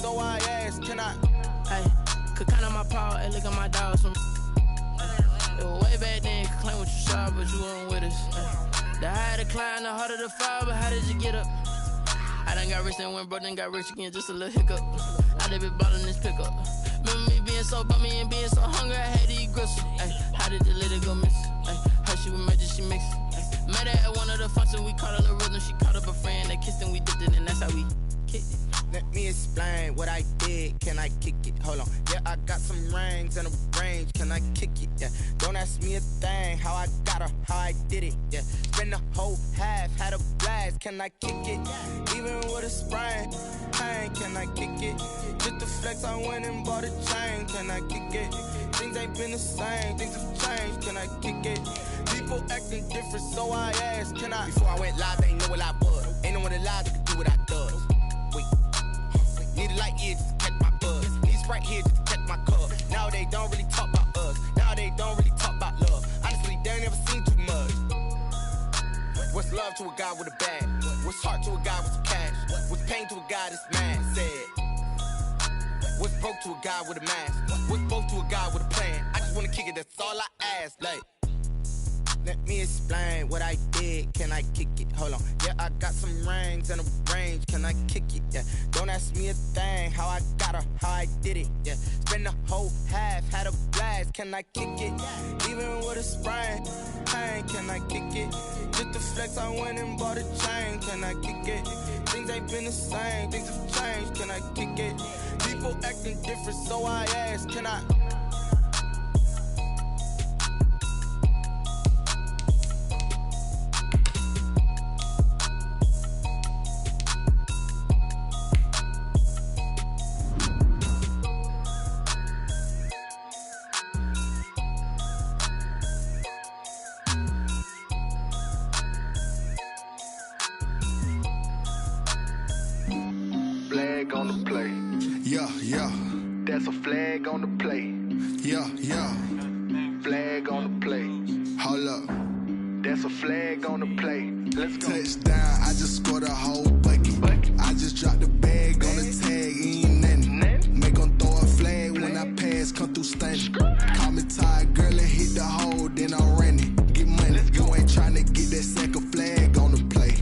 so I asked, can I? Hey, could count on my power, hey, look at my dogs from. It was way back then, could claim what you saw, but you weren't with us. The higher the climb, the harder the fall, but how did you get up? I done got rich and went broke, then got rich again, just a little hiccup. I done been ballin' this pickup. Remember me being so bummy and being so hungry, I had to eat gristle. Ay, how did the lady go miss? Ay, how she was magic, she mixed. Met her at one of the functions, we caught her the rhythm. She caught up a friend, they kissed and we dipped it, and that's how we kicked it. Let me explain what I did, can I kick it? Hold on, yeah, I got some rings and a range, can I kick it? Yeah, don't ask me a thing, how I got her, how I did it. Yeah, spend the whole half, had a blast, can I kick it? Even with a sprain, pain, can I kick it? Just the flex, I went and bought a chain, can I kick it? Things ain't been the same, things have changed, can I kick it? People acting different, so I asked, can I? Before I went live, they ain't know what I was. Ain't no one alive that could do what I does. Wait, need a light here just to catch my buzz. Need Sprite here just to catch my cup. Now they don't really talk about us. Now they don't really talk about love. Honestly, they ain't never seen too much. What's love to a guy with a bag? What's heart to a guy with some cash? What's pain to a guy that's mad? Said. What's broke to a guy with a mask? What's broke to a guy with a plan? I just wanna kick it, that's all I ask. Like, let me explain what I did, can I kick it? Hold on, yeah, I got some rings and a range, can I kick it? Yeah, don't ask me a thing, how I got her, how I did it. Yeah, spend the whole half, had a blast, can I kick it? Even with a sprain, pain, can I kick it? Just the flex, I went and bought a chain, can I kick it? Things ain't been the same, things have changed, can I kick it? People acting different, so I asked, can I? Flag on the play. Yeah, yeah. That's a flag on the play. Yeah, yeah. Flag on the play. Hold up. That's a flag on the play. Let's go. Touchdown, I just scored a whole bucket. I just dropped the bag on the tag, ain't nothing. Make 'em throw a flag when I pass, come through stunning. Call me tired, girl, and hit the hole, then I'm running. Get money, you ain't tryna get that second flag on the play.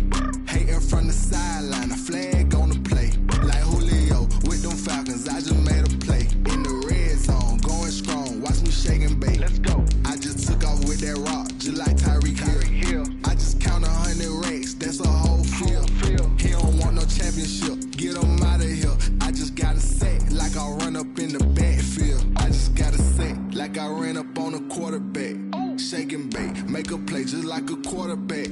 Hating from the sideline, a flag on the play. Like Julio with them Falcons, I just made a play. In the red zone, going strong, watch me shake and bake. Let's go. I just took off with that rock, just like Tyreek Hill. I just count 100 racks, that's a whole field. He don't want no championship, get him out of here. I just got a set, like I run up in the backfield. I just got a set, like I ran up on a quarterback. Shake and bake, make a play just like a quarterback.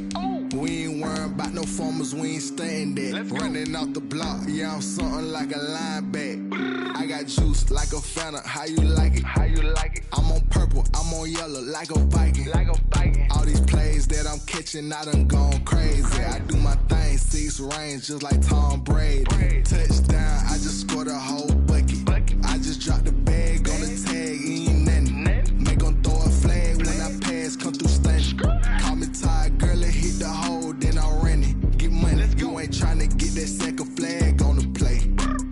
We ain't worrying about no formers, we ain't staying there. Running off the block, yeah, I'm something like a linebacker. I got juice like a Fanta, how you like it? How you like it? I'm on purple, I'm on yellow, like a Viking. Like a Viking. All these plays that I'm catching, I done gone crazy. I do my thing, 6 range, just like Tom Brady. Touchdown, I just scored a whole bucket. I just dropped the bag on the tag, ain't nothing. Make 'em throw a flag when I pass, come through stunning. Call me tired, girl, and hit the hole, then I'm running. Get money, you ain't tryna get that second flag on the play.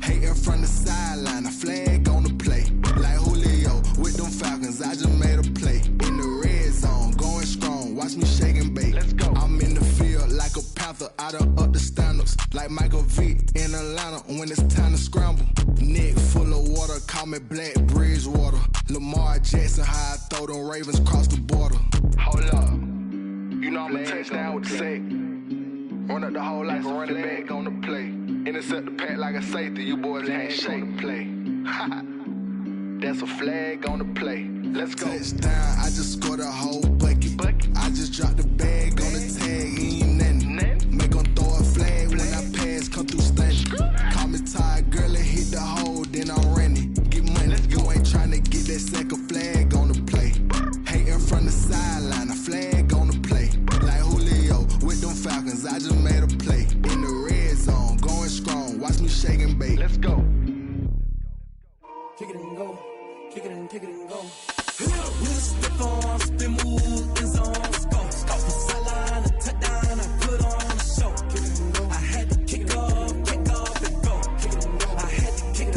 Hating from the sideline, a flag on the play. Like Julio with them Falcons, I just made a play. In the red zone, going strong, watch me shake and bake. Let's go. I'm in the field like a Panther, I done up the standards. Like Michael Vick in Atlanta when it's time to scramble. Neck full of water, call me Black Bridgewater. Lamar Jackson, how I throw them Ravens cross the border. Hold up. You know I'm a touchdown with the sack. Run up the hole like a running back on the play. Intercept the pack like a safety. You boys ain't shake the play. That's a flag on the play. Let's go. Touchdown, I just scored a whole bucket. I just dropped the bag on the tag, ain't nothing. Make 'em throw a flag when I pass, come through stunning. Call me tired, girl, and hit the hole, then I'm running. Get money, you ain't tryna get that second flag on the play. Hating from the sideline, a flag on the play. Like Julio with them Falcons, I just made a play. In the red zone, going strong, watch me shake and bake. Let's go. Kick it and go, kick it and go. We'll step on, spin, move, in zone, go. Off the sideline, a touchdown, I put on a show. I had to kick off and go. I had to kick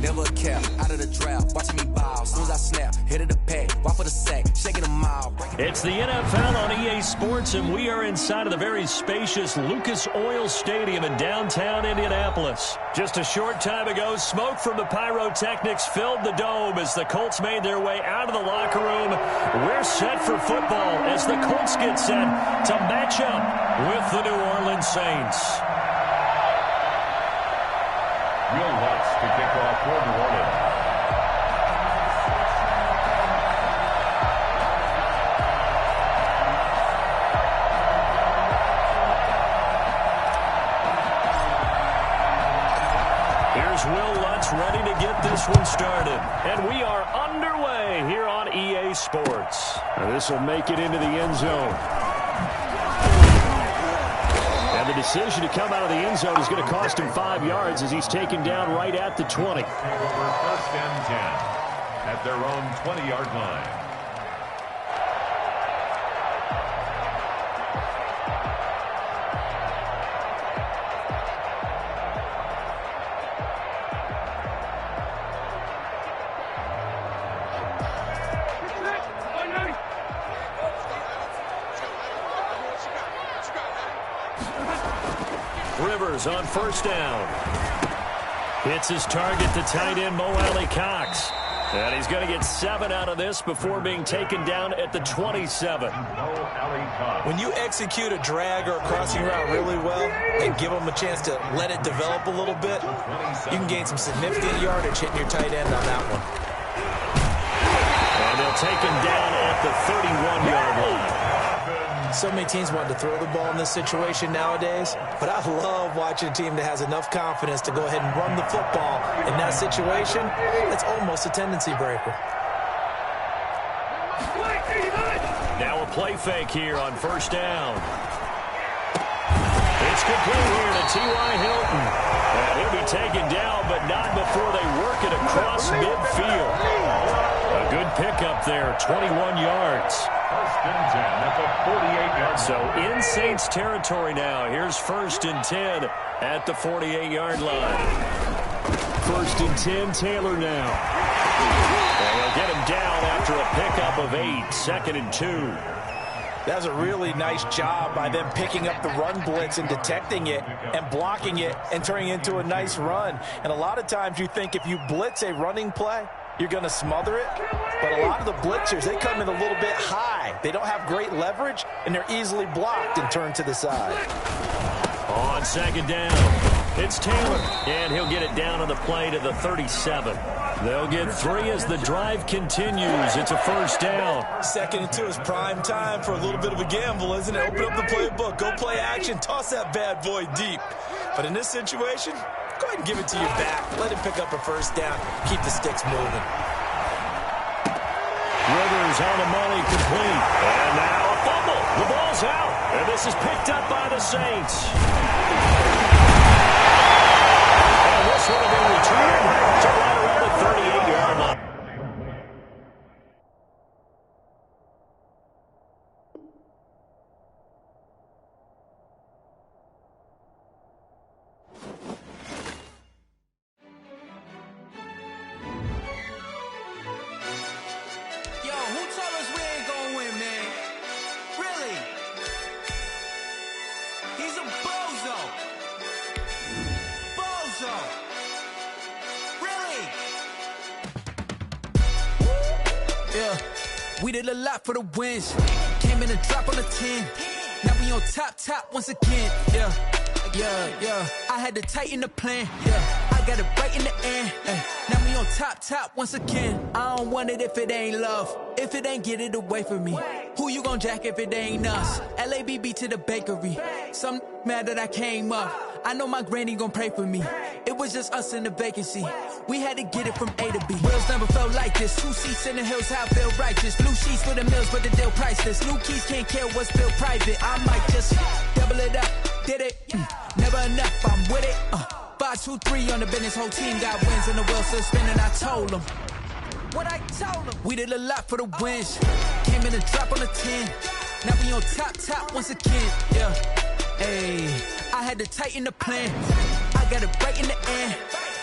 never a cap, out of the draft, watching me bow. As soon as I snap, hit of the pack, walk for the sack, shaking a mile. It's the NFL on EA Sports, and we are inside of the very spacious Lucas Oil Stadium in downtown Indianapolis. Just a short time ago, smoke from the pyrotechnics filled the dome as the Colts made their way out of the locker room. We're set for football as the Colts get set to match up with the New Orleans Saints. Will Lutz to kick off for New Orleans. Here's Will Lutz ready to get this one started. And we are underway here on EA Sports. This will make it into the end zone. And the decision to come out of the end zone is going to cost him 5 yards as he's taken down right at the 20. Take over 1st and 10 at their own 20-yard line. Rivers on 1st down. Hits his target, the tight end, Mo Alley Cox. And he's going to get 7 out of this before being taken down at the 27. When you execute a drag or a crossing route really well and give them a chance to let it develop a little bit, you can gain some significant yardage hitting your tight end on that one. And they'll take him down at the 31-yard line. So many teams want to throw the ball in this situation nowadays, but I love watching a team that has enough confidence to go ahead and run the football in that situation. It's almost a tendency breaker. Now a play fake here on 1st down. It's complete here to T.Y. Hilton. And he'll be taken down, but not before they work it across midfield. A good pickup there, 21 yards. 1st and 10 at the 48-yard. So in Saints territory now. Here's 1st and 10 at the 48-yard line. 1st and 10, Taylor now. And they'll get him down after a pickup of 8, 2nd and 2. That was a really nice job by them picking up the run blitz and detecting it and blocking it and turning it into a nice run. And a lot of times you think if you blitz a running play, you're going to smother it. But a lot of the blitzers, they come in a little bit high. They don't have great leverage, and they're easily blocked and turned to the side. On 2nd down, it's Taylor, and he'll get it down on the play to the 37. They'll get 3 as the drive continues. It's a 1st down. 2nd and 2 is prime time for a little bit of a gamble, isn't it? Open up the playbook, go play action, toss that bad boy deep. But in this situation, go ahead and give it to your back. Let him pick up a 1st down. Keep the sticks moving. Rivers on the money, complete. And now a fumble. The ball's out. And this is picked up by the Saints. And this one will be returned to right around the 38-yard line. We did a lot for the wins. Came in a drop on the 10. Now we on top once again. Yeah. I had to tighten the plan. Yeah. I got it right in the end. Now we on top once again. I don't want it if it ain't love. If it ain't, get it away from me. Who you gon' jack if it ain't us? LABB to the bakery. Some mad that I came up. I know my granny gon' pray for me. It was just us in the vacancy. We had to get it from A to B. Wheels never felt like this. 2 seats in the hills, how I feel righteous. Blue sheets for the mills, but the deal priceless. New keys can't care what's still private. I might just double it up. Did it? Never enough, I'm with it. 5, 2, 3 on the business. Whole team got wins and the wheels still spinning. I told them. What I told them. We did a lot for the wins. Came in a drop on the 10. Now we on top once again. Yeah. Hey, I had to tighten the plan. I got it right in the end.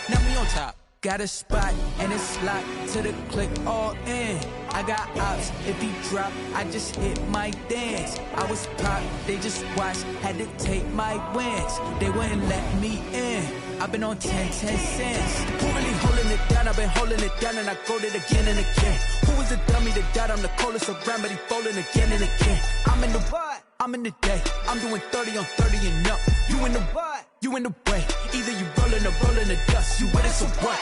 Now we on top. got a spot and it's locked to the click all in. I got ops, if he drop, I just hit my dance. I was popped, they just watched, had to take my wins. They wouldn't let me in. I've been on 10 cents. Who really holding it down? I've been holding it down and I go it again and again. Who was the dummy that died? I'm the coldest around, but he folding again and again. I'm in the what? I'm in the day. I'm doing 30 on 30 and up. You in the what? You in the way. Either you rolling or rolling the dust. You with it, so what?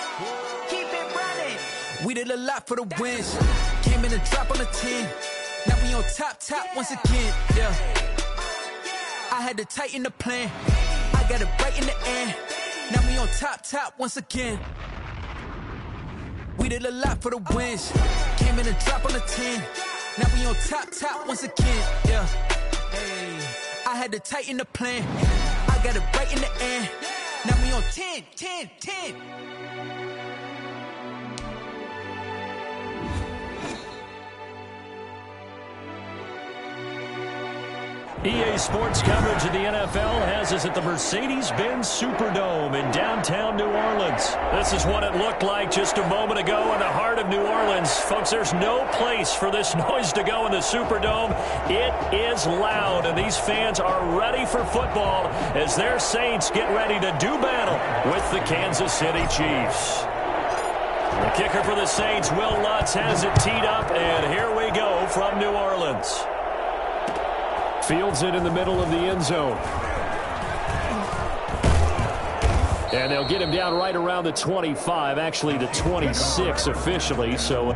Keep it running. We did a lot for the wins. Came in and drop on the 10. Now we on top once again. Yeah. I had to tighten the plan. I got it right in the end. Now we on top once again. We did a lot for the wins. Came in and drop on the 10. Now we on top once again. Yeah. Hey. I had to tighten the plan. I got it right in the end. Now we on 10. EA Sports coverage of the NFL has us at the Mercedes-Benz Superdome in downtown New Orleans. This is what it looked like just a moment ago in the heart of New Orleans. Folks, there's no place for this noise to go in the Superdome. It is loud, and these fans are ready for football as their Saints get ready to do battle with the Kansas City Chiefs. The kicker for the Saints, Will Lutz, has it teed up, and here we go from New Orleans. Fields it in the middle of the end zone. And they'll get him down right around the 25, actually the 26 officially, so...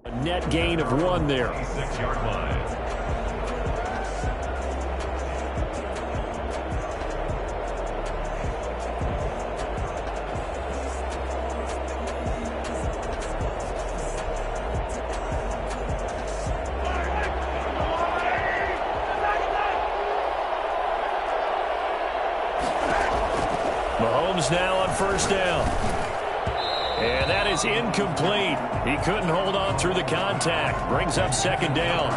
A net gain of 1 there. 6-yard line. Mahomes now on first down. And that is incomplete. He couldn't hold on through the contact. Brings up second down.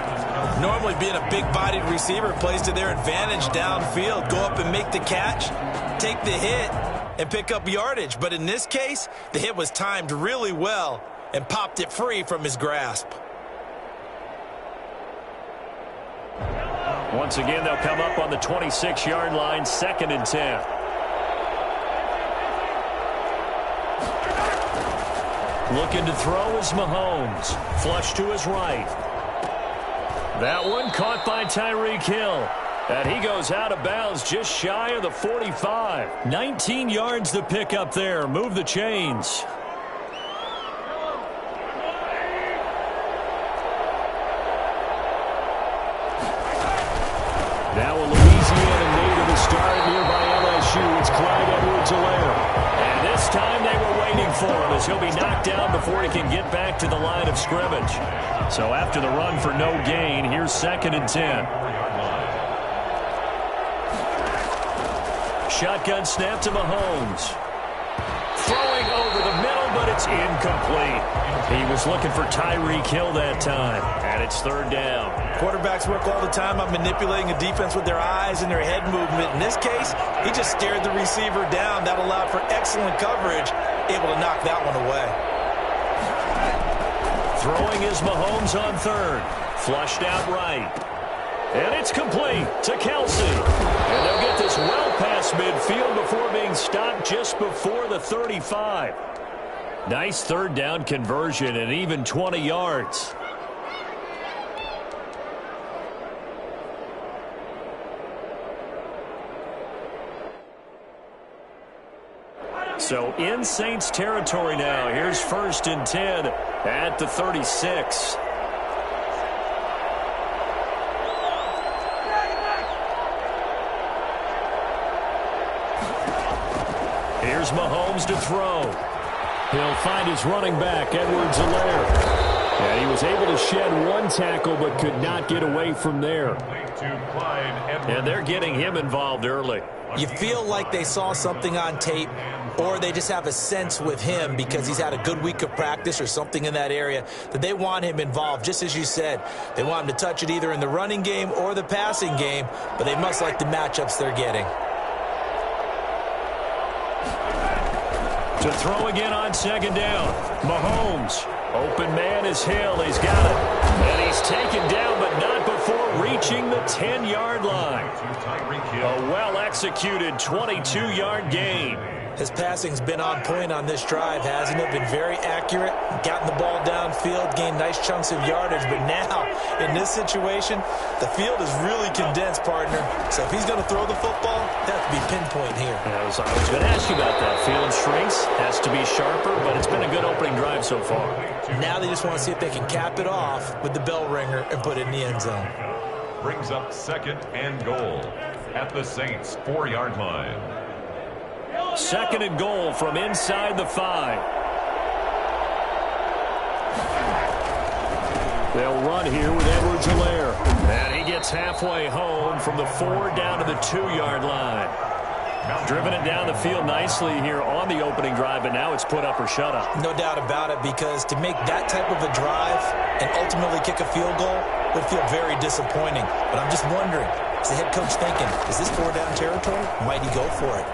Normally being a big-bodied receiver plays to their advantage downfield. Go up and make the catch, take the hit, and pick up yardage. But in this case, the hit was timed really well and popped it free from his grasp. Once again, they'll come up on the 26-yard line, 2nd and 10. Looking to throw is Mahomes. Flush to his right. That one caught by Tyreek Hill. And he goes out of bounds just shy of the 45. 19 yards to pick up there. Move the chains. Now a Louisiana native is started here by LSU. It's Clyde Edwards-Helaire. And this time they were waiting for him as he'll be knocked down before he can get back to the line of scrimmage. So after the run for no gain, here's 2nd and 10. Shotgun snap to Mahomes. Throwing over the middle, but it's incomplete. He was looking for Tyreek Hill that time, and it's 3rd down. Quarterbacks work all the time on manipulating a defense with their eyes and their head movement. In this case, he just stared the receiver down. That allowed for excellent coverage, able to knock that one away. Throwing is Mahomes on 3rd. Flushed out right. And it's complete to Kelsey. And they'll get this well past midfield before being stopped just before the 35. Nice 3rd down conversion and even 20 yards. So in Saints territory now. Here's 1st and 10 at the 36. Here's Mahomes to throw. He'll find his running back, Edwards-Helaire. And he was able to shed one tackle but could not get away from there. And they're getting him involved early. You feel like they saw something on tape, or they just have a sense with him because he's had a good week of practice or something in that area that they want him involved. Just as you said, they want him to touch it either in the running game or the passing game, but they must like the matchups they're getting. To throw again on 2nd down. Mahomes. Open man is Hill. He's got it. And he's taken down, but not before reaching the 10-yard line. A well-executed 22-yard gain. His passing's been on point on this drive, hasn't it? Been very accurate, gotten the ball downfield, gained nice chunks of yardage. But now, in this situation, the field is really condensed, partner. So if he's going to throw the football, it has to be pinpoint here. I was going to ask you about that. Field shrinks, has to be sharper, but it's been a good opening drive so far. Now they just want to see if they can cap it off with the bell ringer and put it in the end zone. Brings up 2nd and goal at the Saints' 4-yard line. 2nd and goal from inside the 5. They'll run here with Edwards-Helaire. And he gets halfway home from the 4 down to the 2-yard line. Driven it down the field nicely here on the opening drive, but now it's put up or shut up. No doubt about it, because to make that type of a drive and ultimately kick a field goal would feel very disappointing. But I'm just wondering, is the head coach thinking, is this 4-down territory? Might he go for it?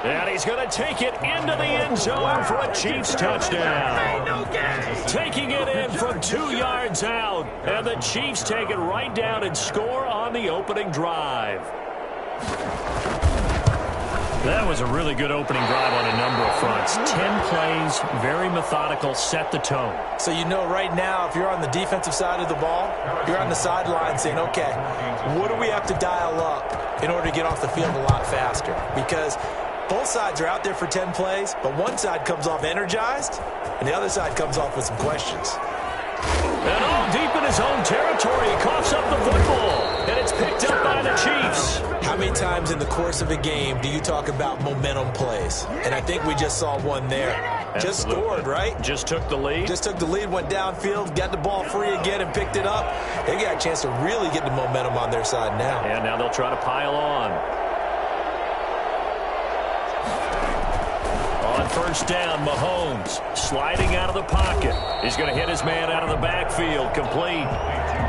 And he's going to take it into the end zone for a Chiefs touchdown. Taking it in from 2 yards out. And the Chiefs take it right down and score on the opening drive. That was a really good opening drive on a number of fronts. 10 plays, very methodical, set the tone. So you know right now, if you're on the defensive side of the ball, you're on the sideline saying, okay, what do we have to dial up in order to get off the field a lot faster? Because both sides are out there for 10 plays, but one side comes off energized, and the other side comes off with some questions. And all deep in his own territory, he coughs up the football, and it's picked up by the Chiefs. How many times in the course of a game do you talk about momentum plays? And I think we just saw one there. Absolutely. Just scored, right? Just took the lead. Just took the lead, went downfield, got the ball free again, and picked it up. They got a chance to really get the momentum on their side now. And now they'll try to pile on. On 1st down, Mahomes sliding out of the pocket. He's going to hit his man out of the backfield, complete.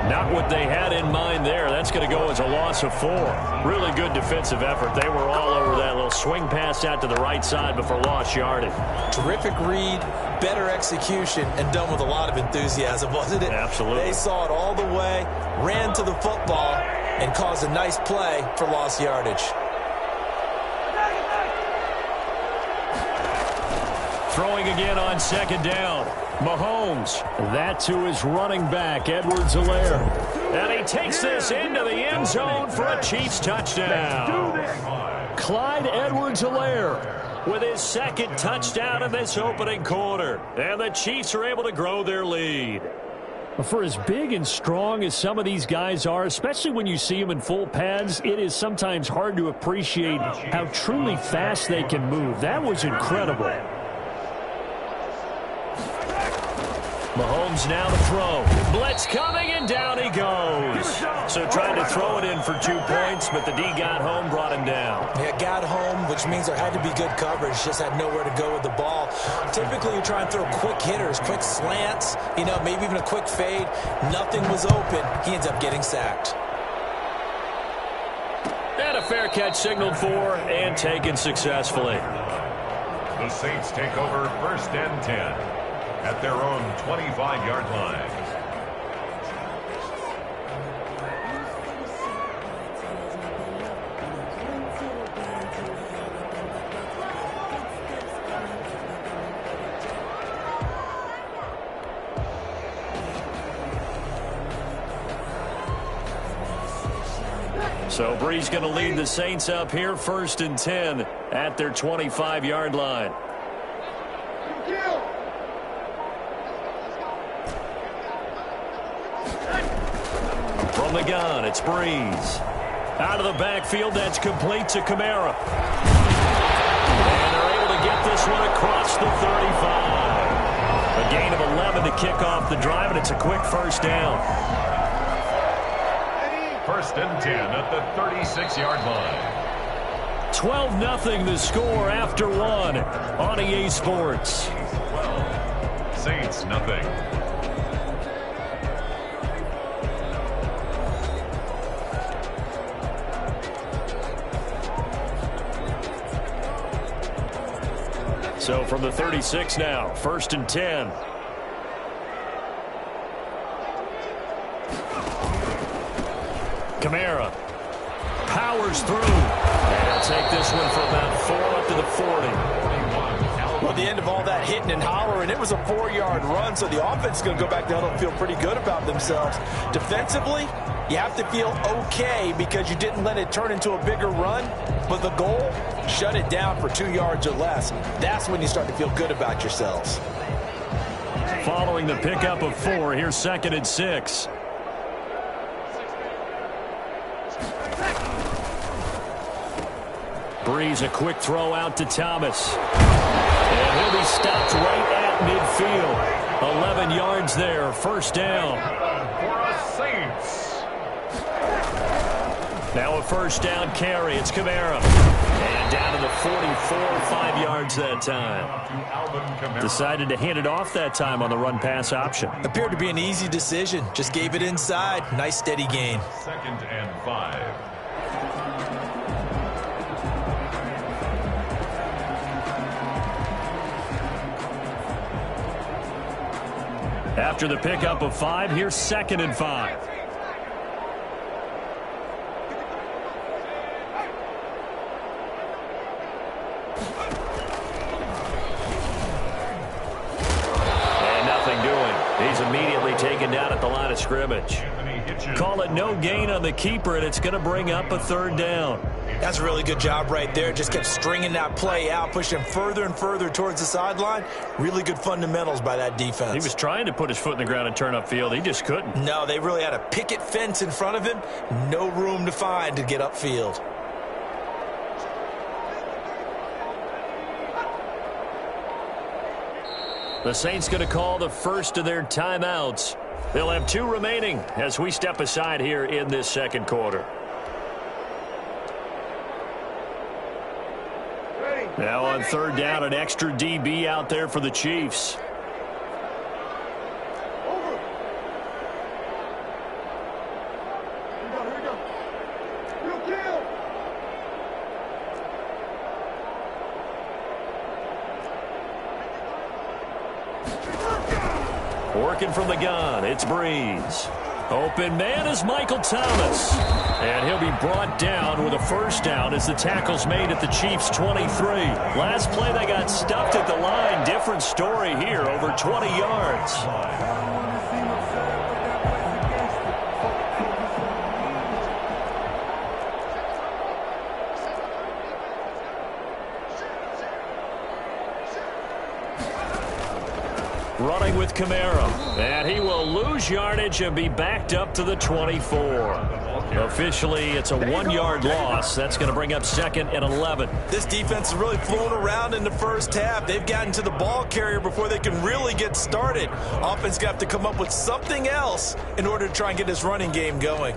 Not what they had in mind there. That's going to go as a loss of 4. Really good defensive effort. They were all over that little swing pass out to the right side before lost yardage. Terrific read, better execution, and done with a lot of enthusiasm, wasn't it? Absolutely. They saw it all the way, ran to the football, and caused a nice play for lost yardage. Throwing again on 2nd down. Mahomes. That to his running back, Edwards-Helaire. And he takes this into the end zone for a Chiefs touchdown. Clyde Edwards-Helaire with his 2nd touchdown in this opening quarter. And the Chiefs are able to grow their lead. For as big and strong as some of these guys are, especially when you see them in full pads, it is sometimes hard to appreciate how truly fast they can move. That was incredible. Mahomes now to throw. Blitz coming, and down he goes. So trying to throw it in for 2 points, but the D got home, brought him down. Yeah, got home, which means there had to be good coverage. Just had nowhere to go with the ball. Typically, you try and throw quick hitters, quick slants, maybe even a quick fade. Nothing was open. He ends up getting sacked. And a fair catch signaled for and taken successfully. The Saints take over 1st and 10. At their own 25-yard line. So Bree's going to lead the Saints up here 1st and 10 at their 25-yard line. From the gun, it's Breeze. Out of the backfield, that's complete to Kamara. And they're able to get this one across the 35. A gain of 11 to kick off the drive, and it's a quick first down. 1st and 10 at the 36-yard line. 12-0 the score after one on EA Sports. 12. Saints nothing. So from the 36 now, 1st and 10. Kamara powers through. And he'll take this one for about 4 up to the 40. Well, the end of all that hitting and hollering, it was a 4-yard run, so the offense is going to go back down and feel pretty good about themselves. Defensively, you have to feel okay because you didn't let it turn into a bigger run, but the goal, shut it down for 2 yards or less. That's when you start to feel good about yourselves. Following the pickup of 4, here's 2nd and 6. Breeze, a quick throw out to Thomas. And he'll be stopped right at midfield. 11 yards there, 1st down. For a Saints. Now a 1st down carry. It's Kamara. And down to the 44, 5 yards that time. Decided to hand it off that time on the run-pass option. Appeared to be an easy decision. Just gave it inside. Nice steady gain. 2nd and 5. After the pickup of 5, here's 2nd and 5. And nothing doing. He's immediately taken down at the line of scrimmage. Call it no gain on the keeper, and it's going to bring up a 3rd down. That's a really good job right there. Just kept stringing that play out, pushing him further and further towards the sideline. Really good fundamentals by that defense. He was trying to put his foot in the ground and turn upfield. He just couldn't. No, they really had a picket fence in front of him. No room to find to get upfield. The Saints going to call the first of their timeouts. They'll have 2 remaining as we step aside here in this 2nd quarter. Now on 3rd down, an extra DB out there for the Chiefs. Working from the gun, it's Breeze. Open man is Michael Thomas. And he'll be brought down with a 1st down as the tackle's made at the Chiefs' 23. Last play, they got stuffed at the line. Different story here, over 20 yards. Running with Kamara. And he will lose yardage and be backed up to the 24. Officially, it's a 1-yard loss. That's going to bring up 2nd and 11. This defense is really flown around in the first half. They've gotten to the ball carrier before they can really get started. Offense got to come up with something else in order to try and get this running game going.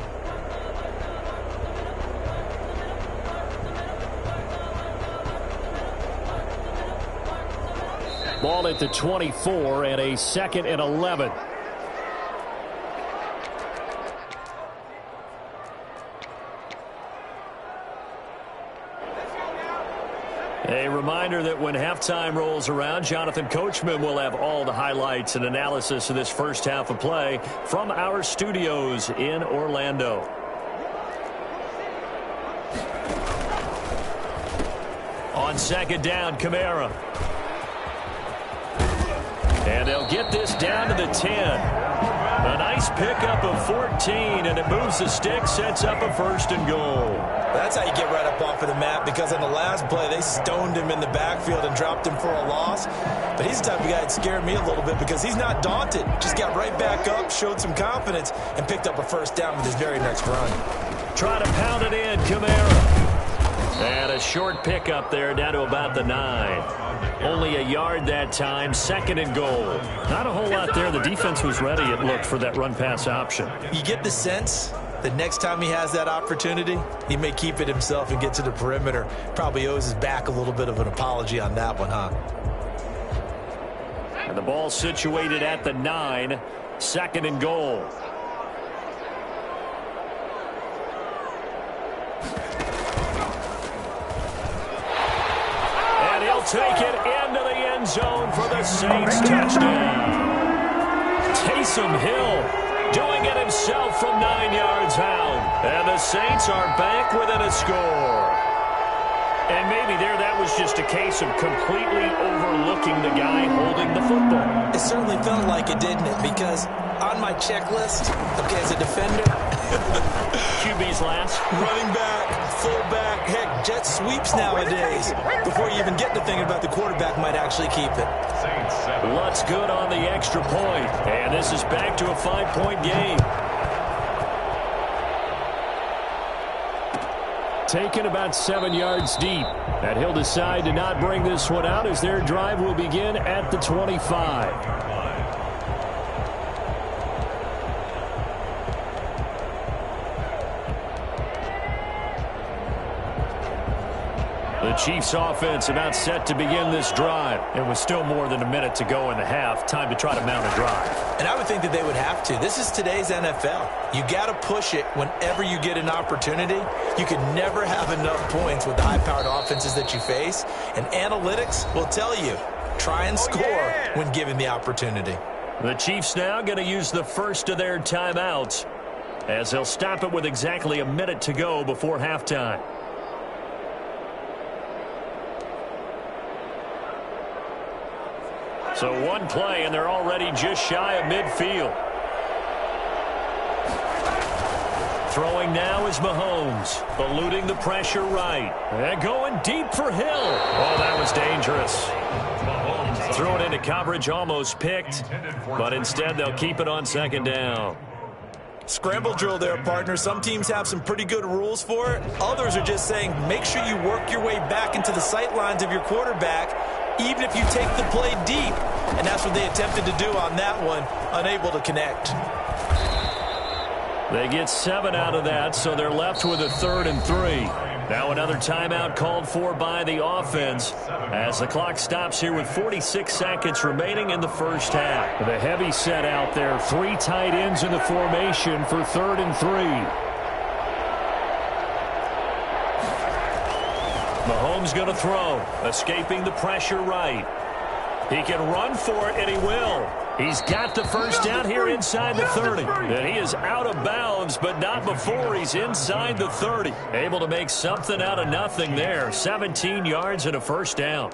Ball at the 24 and a 2nd and 11. A reminder that when halftime rolls around, Jonathan Coachman will have all the highlights and analysis of this first half of play from our studios in Orlando. On 2nd down, Kamara. And they'll get this down to the 10. A nice pickup of 14, and it moves the stick, sets up a 1st and goal. That's how you get right up off of the mat, because on the last play, they stoned him in the backfield and dropped him for a loss. But he's the type of guy that scared me a little bit because he's not daunted. Just got right back up, showed some confidence, and picked up a 1st down with his very next run. Try to pound it in, Kamara. And a short pickup there down to about the 9. Only a yard that time, 2nd and goal. Not a whole lot there. The defense was ready, it looked, for that run-pass option. You get the sense that next time he has that opportunity, he may keep it himself and get to the perimeter. Probably owes his back a little bit of an apology on that one, huh? And the ball situated at the 9, 2nd and goal. Take it into the end zone for the Saints touchdown. Taysom Hill doing it himself from 9 yards out. And the Saints are back within a score. And maybe there that was just a case of completely overlooking the guy holding the football. It certainly felt like it, didn't it? Because on my checklist, okay, as a defender, QB's last. Running back, fullback, heck, jet sweeps nowadays. Before you even get to thinking about the quarterback might actually keep it. Lutz good on the extra point. And this is back to a 5-point game. Taken about 7 yards deep. And he'll decide to not bring this one out as their drive will begin at the 25. The Chiefs offense about set to begin this drive. It was still more than a minute to go in the half. Time to try to mount a drive. And I would think that they would have to. This is today's NFL. You got to push it whenever you get an opportunity. You can never have enough points with the high-powered offenses that you face. And analytics will tell you, try and score when given the opportunity. The Chiefs now going to use the first of their timeouts as they'll stop it with exactly a minute to go before halftime. So one play, and they're already just shy of midfield. Throwing now is Mahomes, eluding the pressure right. And going deep for Hill. Oh, that was dangerous. Threw it into coverage, almost picked, but instead they'll keep it on 2nd down. Scramble drill there, partner. Some teams have some pretty good rules for it. Others are just saying make sure you work your way back into the sight lines of your quarterback, even if you take the play deep. And that's what they attempted to do on that one, unable to connect. They get 7 out of that, so they're left with a 3rd and 3. Now another timeout called for by the offense as the clock stops here with 46 seconds remaining in the first half. The heavy set out there, 3 tight ends in the formation for 3rd and 3. Mahomes going to throw, escaping the pressure right. He can run for it, and he will. He's got the first down here inside the 30. And he is out of bounds, but not before he's inside the 30. Able to make something out of nothing there. 17 yards and a first down.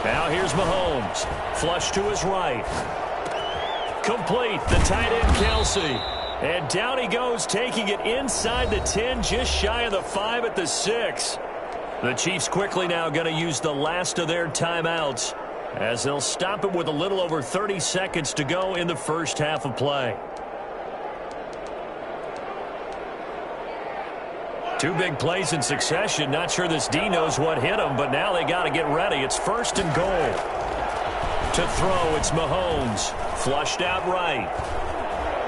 Now here's Mahomes. Flush to his right. Complete. The tight end, Kelsey. And down he goes, taking it inside the 10, just shy of the 5 at the 6. The Chiefs quickly now going to use the last of their timeouts as they'll stop it with a little over 30 seconds to go in the first half of play. 2 big plays in succession. Not sure this D knows what hit him, but now they got to get ready. It's 1st and goal. To throw, it's Mahomes. Flushed out right.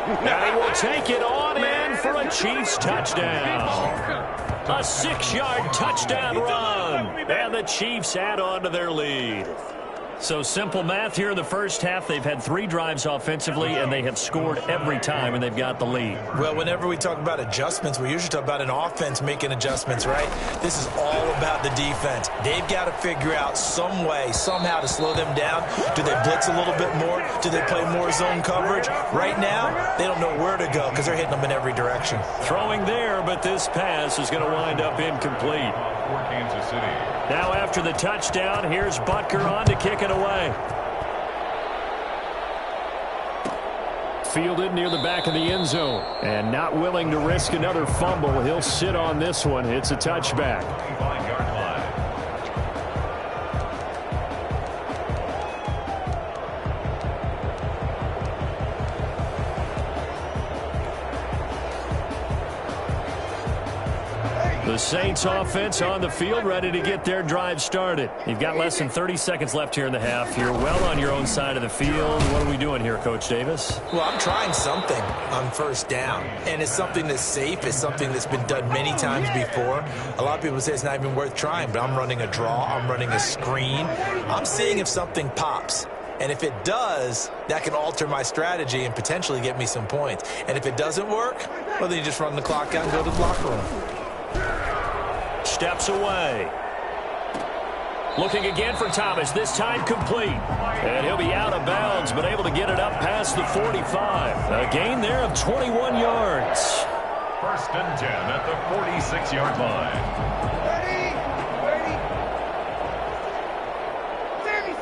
And he will take it on in for a Chiefs touchdown. A 6-yard touchdown run. And the Chiefs add on to their lead. So simple math here in the first half. They've had 3 drives offensively, and they have scored every time, and they've got the lead. Well, whenever we talk about adjustments, we usually talk about an offense making adjustments, right? This is all about the defense. They've got to figure out some way, somehow to slow them down. Do they blitz a little bit more? Do they play more zone coverage? Right now, they don't know where to go because they're hitting them in every direction. Throwing there, but this pass is going to wind up incomplete. For Kansas City. Now after the touchdown, here's Butker on to kick it away. Fielded near the back of the end zone. And not willing to risk another fumble. He'll sit on this one. It's a touchback. 25-yard line. The Saints offense on the field, ready to get their drive started. You've got less than 30 seconds left here in the half. You're well on your own side of the field. What are we doing here, Coach Davis? Well, I'm trying something on first down, and it's something that's safe. It's something that's been done many times before. A lot of people say it's not even worth trying, but I'm running a draw. I'm running a screen. I'm seeing if something pops. And if it does, that can alter my strategy and potentially get me some points. And if it doesn't work, well, then you just run the clock out and go to the locker room. Steps away. Looking again for Thomas, this time complete. And he'll be out of bounds, but able to get it up past the 45. A gain there of 21 yards. 1st and 10 at the 46-yard line. Sammy!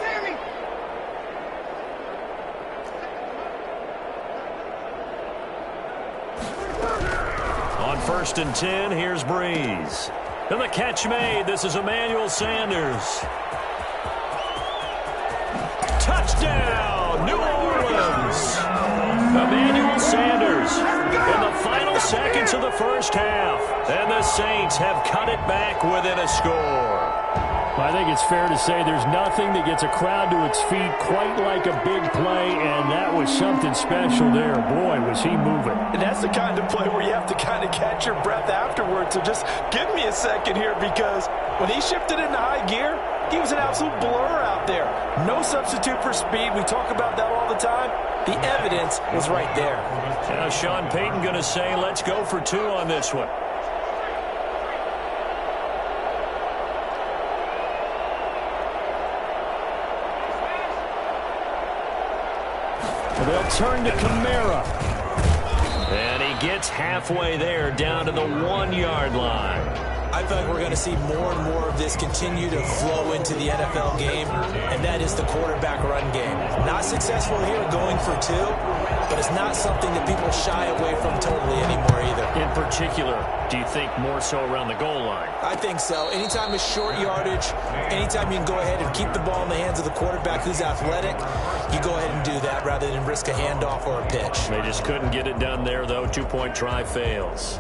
On 1st and 10, here's Breeze. And the catch made. This is Emmanuel Sanders. Touchdown, New Orleans. Emmanuel Sanders in the final seconds of the first half. And the Saints have cut it back within a score. I think it's fair to say there's nothing that gets a crowd to its feet quite like a big play, and that was something special there. Boy, was he moving. And that's the kind of play where you have to kind of catch your breath afterwards. So just give me a second here, because when he shifted into high gear, he was an absolute blur out there. No substitute for speed. We talk about that all the time. The evidence was right there. Now Sean Payton going to say, let's go for 2 on this one. They'll turn to Kamara. And he gets halfway there, down to the 1-yard line. I feel like we're going to see more and more of this continue to flow into the NFL game, and that is the quarterback run game. Not successful here going for 2, but it's not something that people shy away from totally anymore either. In particular, do you think more so around the goal line? I think so. Anytime it's short yardage, anytime you can go ahead and keep the ball in the hands of the quarterback who's athletic, you go ahead and do that rather than risk a handoff or a pitch. They just couldn't get it done there, though. 2-point try fails.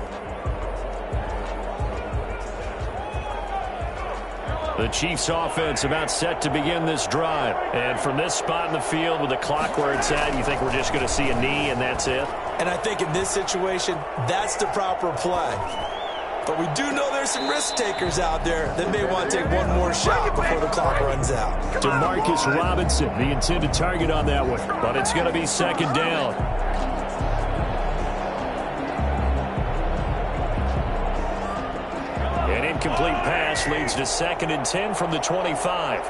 The Chiefs offense about set to begin this drive. And from this spot in the field with the clock where it's at, you think we're just going to see a knee and that's it? And I think in this situation, that's the proper play. But we do know there's some risk takers out there that may want to take one more shot before the clock runs out. Demarcus Robinson, the intended target on that one. But it's going to be 2nd down. An incomplete pass leads to 2nd and 10 from the 25.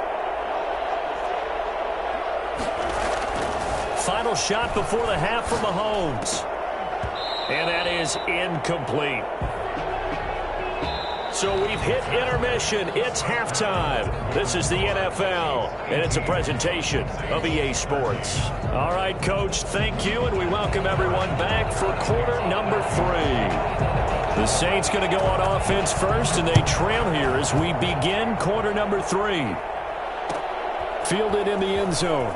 Final shot before the half from Mahomes. And that is incomplete. So we've hit intermission. It's halftime. This is the NFL, and it's a presentation of EA Sports. All right, Coach, thank you, and we welcome everyone back for quarter number 3. The Saints going to go on offense first, and they trail here as we begin quarter number 3. Fielded in the end zone.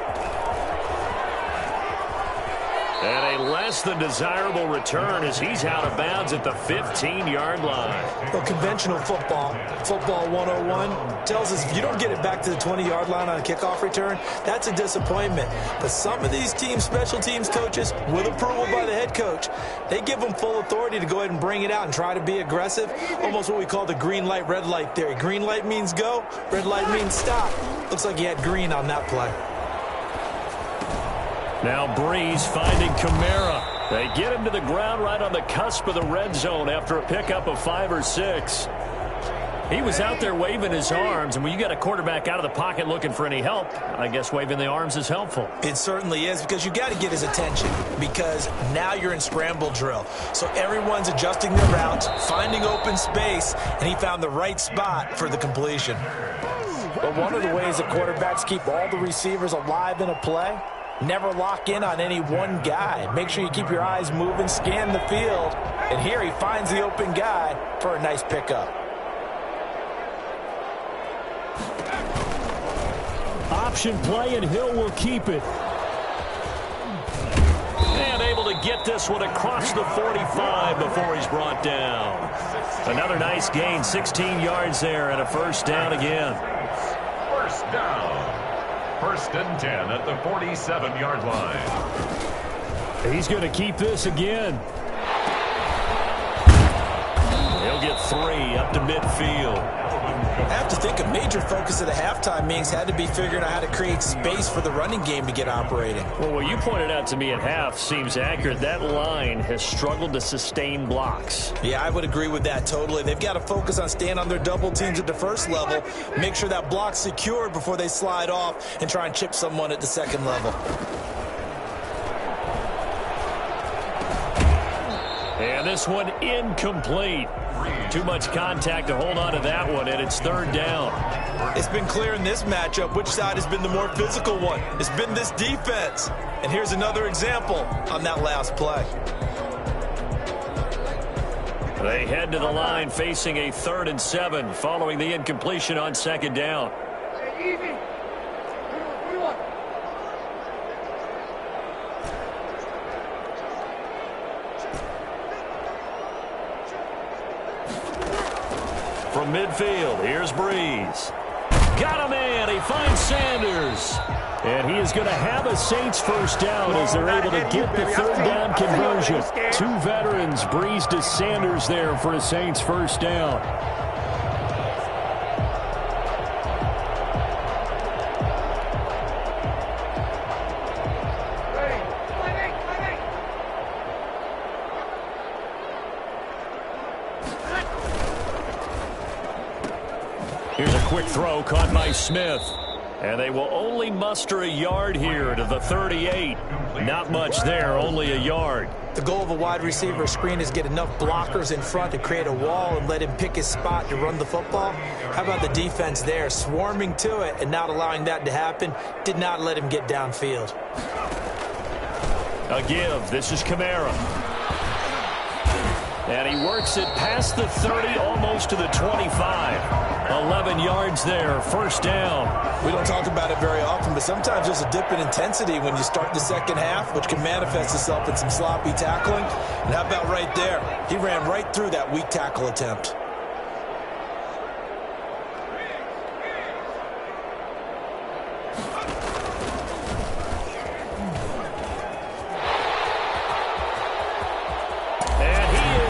And a less than desirable return as he's out of bounds at the 15-yard line. Well, conventional football 101, tells us if you don't get it back to the 20-yard line on a kickoff return, that's a disappointment. But some of these teams, special teams coaches, with approval by the head coach, they give them full authority to go ahead and bring it out and try to be aggressive. Almost what we call the green light, red light theory. Green light means go, red light means stop. Looks like he had green on that play. Now Breeze finding Kamara. They get him to the ground right on the cusp of the red zone after a pickup of 5 or 6. He was out there waving his arms, and when you got a quarterback out of the pocket looking for any help, I guess waving the arms is helpful. It certainly is, because you got to get his attention, because now you're in scramble drill. So everyone's adjusting their routes, finding open space, and he found the right spot for the completion. But one of the ways that quarterbacks keep all the receivers alive in a play, never lock in on any one guy. Make sure you keep your eyes moving, scan the field. And here he finds the open guy for a nice pickup. Option play, and Hill will keep it. And able to get this one across the 45 before he's brought down. Another nice gain, 16 yards there, and a first down again. First down. 1st and 10 at the 47-yard line. He's going to keep this again. He'll get 3 up to midfield. I have to think a major focus of the halftime meetings had to be figuring out how to create space for the running game to get operating. Well, what you pointed out to me at half seems accurate. That line has struggled to sustain blocks. Yeah, I would agree with that totally. They've got to focus on staying on their double teams at the first level, make sure that block's secured before they slide off and try and chip someone at the second level. And this one incomplete. Too much contact to hold on to that one, and it's 3rd down. It's been clear in this matchup which side has been the more physical one. It's been this defense. And here's another example on that last play. They head to the line facing a 3rd and 7 following the incompletion on 2nd down. From midfield, here's Breeze. Got him in. He finds Sanders. And he is going to have a Saints first down as they're able to get the 3rd down conversion. 2 veterans, Breeze to Sanders there for a Saints first down. Here's a quick throw caught by Smith. And they will only muster a yard here to the 38. Not much there, only a yard. The goal of a wide receiver screen is get enough blockers in front to create a wall and let him pick his spot to run the football. How about the defense there, swarming to it and not allowing that to happen? Did not let him get downfield. A give. This is Kamara. And he works it past the 30, almost to the 25. 11 yards there, first down. We don't talk about it very often, but sometimes there's a dip in intensity when you start the second half, which can manifest itself in some sloppy tackling. And how about right there? He ran right through that weak tackle attempt.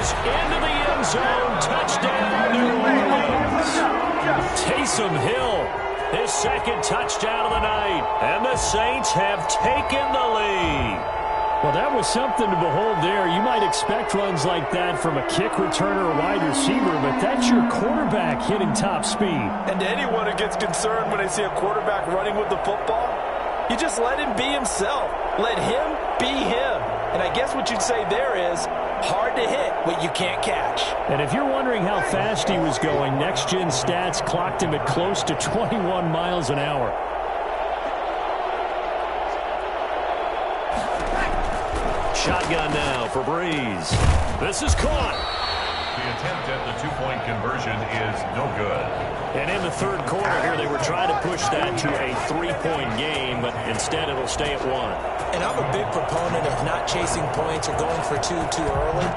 Into the end zone, touchdown, New Orleans. Taysom Hill, his 2nd touchdown of the night, and the Saints have taken the lead. Well, that was something to behold there. You might expect runs like that from a kick returner or wide receiver, but that's your quarterback hitting top speed. And to anyone who gets concerned when they see a quarterback running with the football, you just let him be himself. Let him be him. And I guess what you'd say there is, hard to hit what you can't catch. And if you're wondering how fast he was going, Next Gen Stats clocked him at close to 21 miles an hour. Shotgun now for Breeze. This is caught. The attempt at the two-point conversion is no good. And in the third quarter here, they were trying to push that to a three-point game, but instead it'll stay at one. And I'm a big proponent of not chasing points or going for two too early.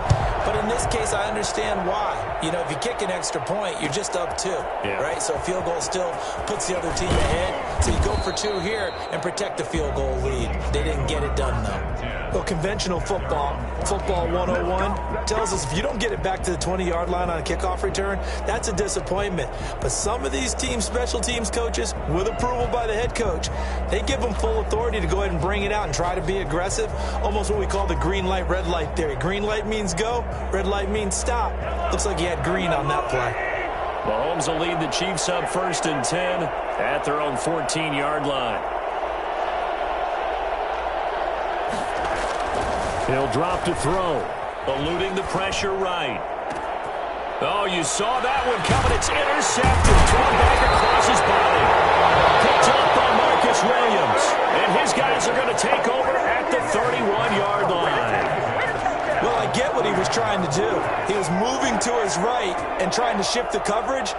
But in this case, I understand why. You know, if you kick an extra point, you're just up two, right? So a field goal still puts the other team ahead. So you go for two here and protect the field goal lead. They didn't get it done, though. Well, conventional football 101, tells us if you don't get it back to the 20-yard line on a kickoff return, that's a disappointment. But some of these team special teams coaches, with approval by the head coach, they give them full authority to go ahead and bring it out and try to be aggressive, almost what we call the green light, red light theory. Green light means go, red light means stop. Looks like he had green on that play. Mahomes will lead the Chiefs up 1st and 10 at their own 14-yard line. He'll drop to throw, eluding the pressure right. Oh, you saw that one coming. It's intercepted. Thrown back across his body. Picked up by Marcus Williams. And his guys are going to take over at the 31-yard line. Well, I get what he was trying to do. He was moving to his right and trying to shift the coverage,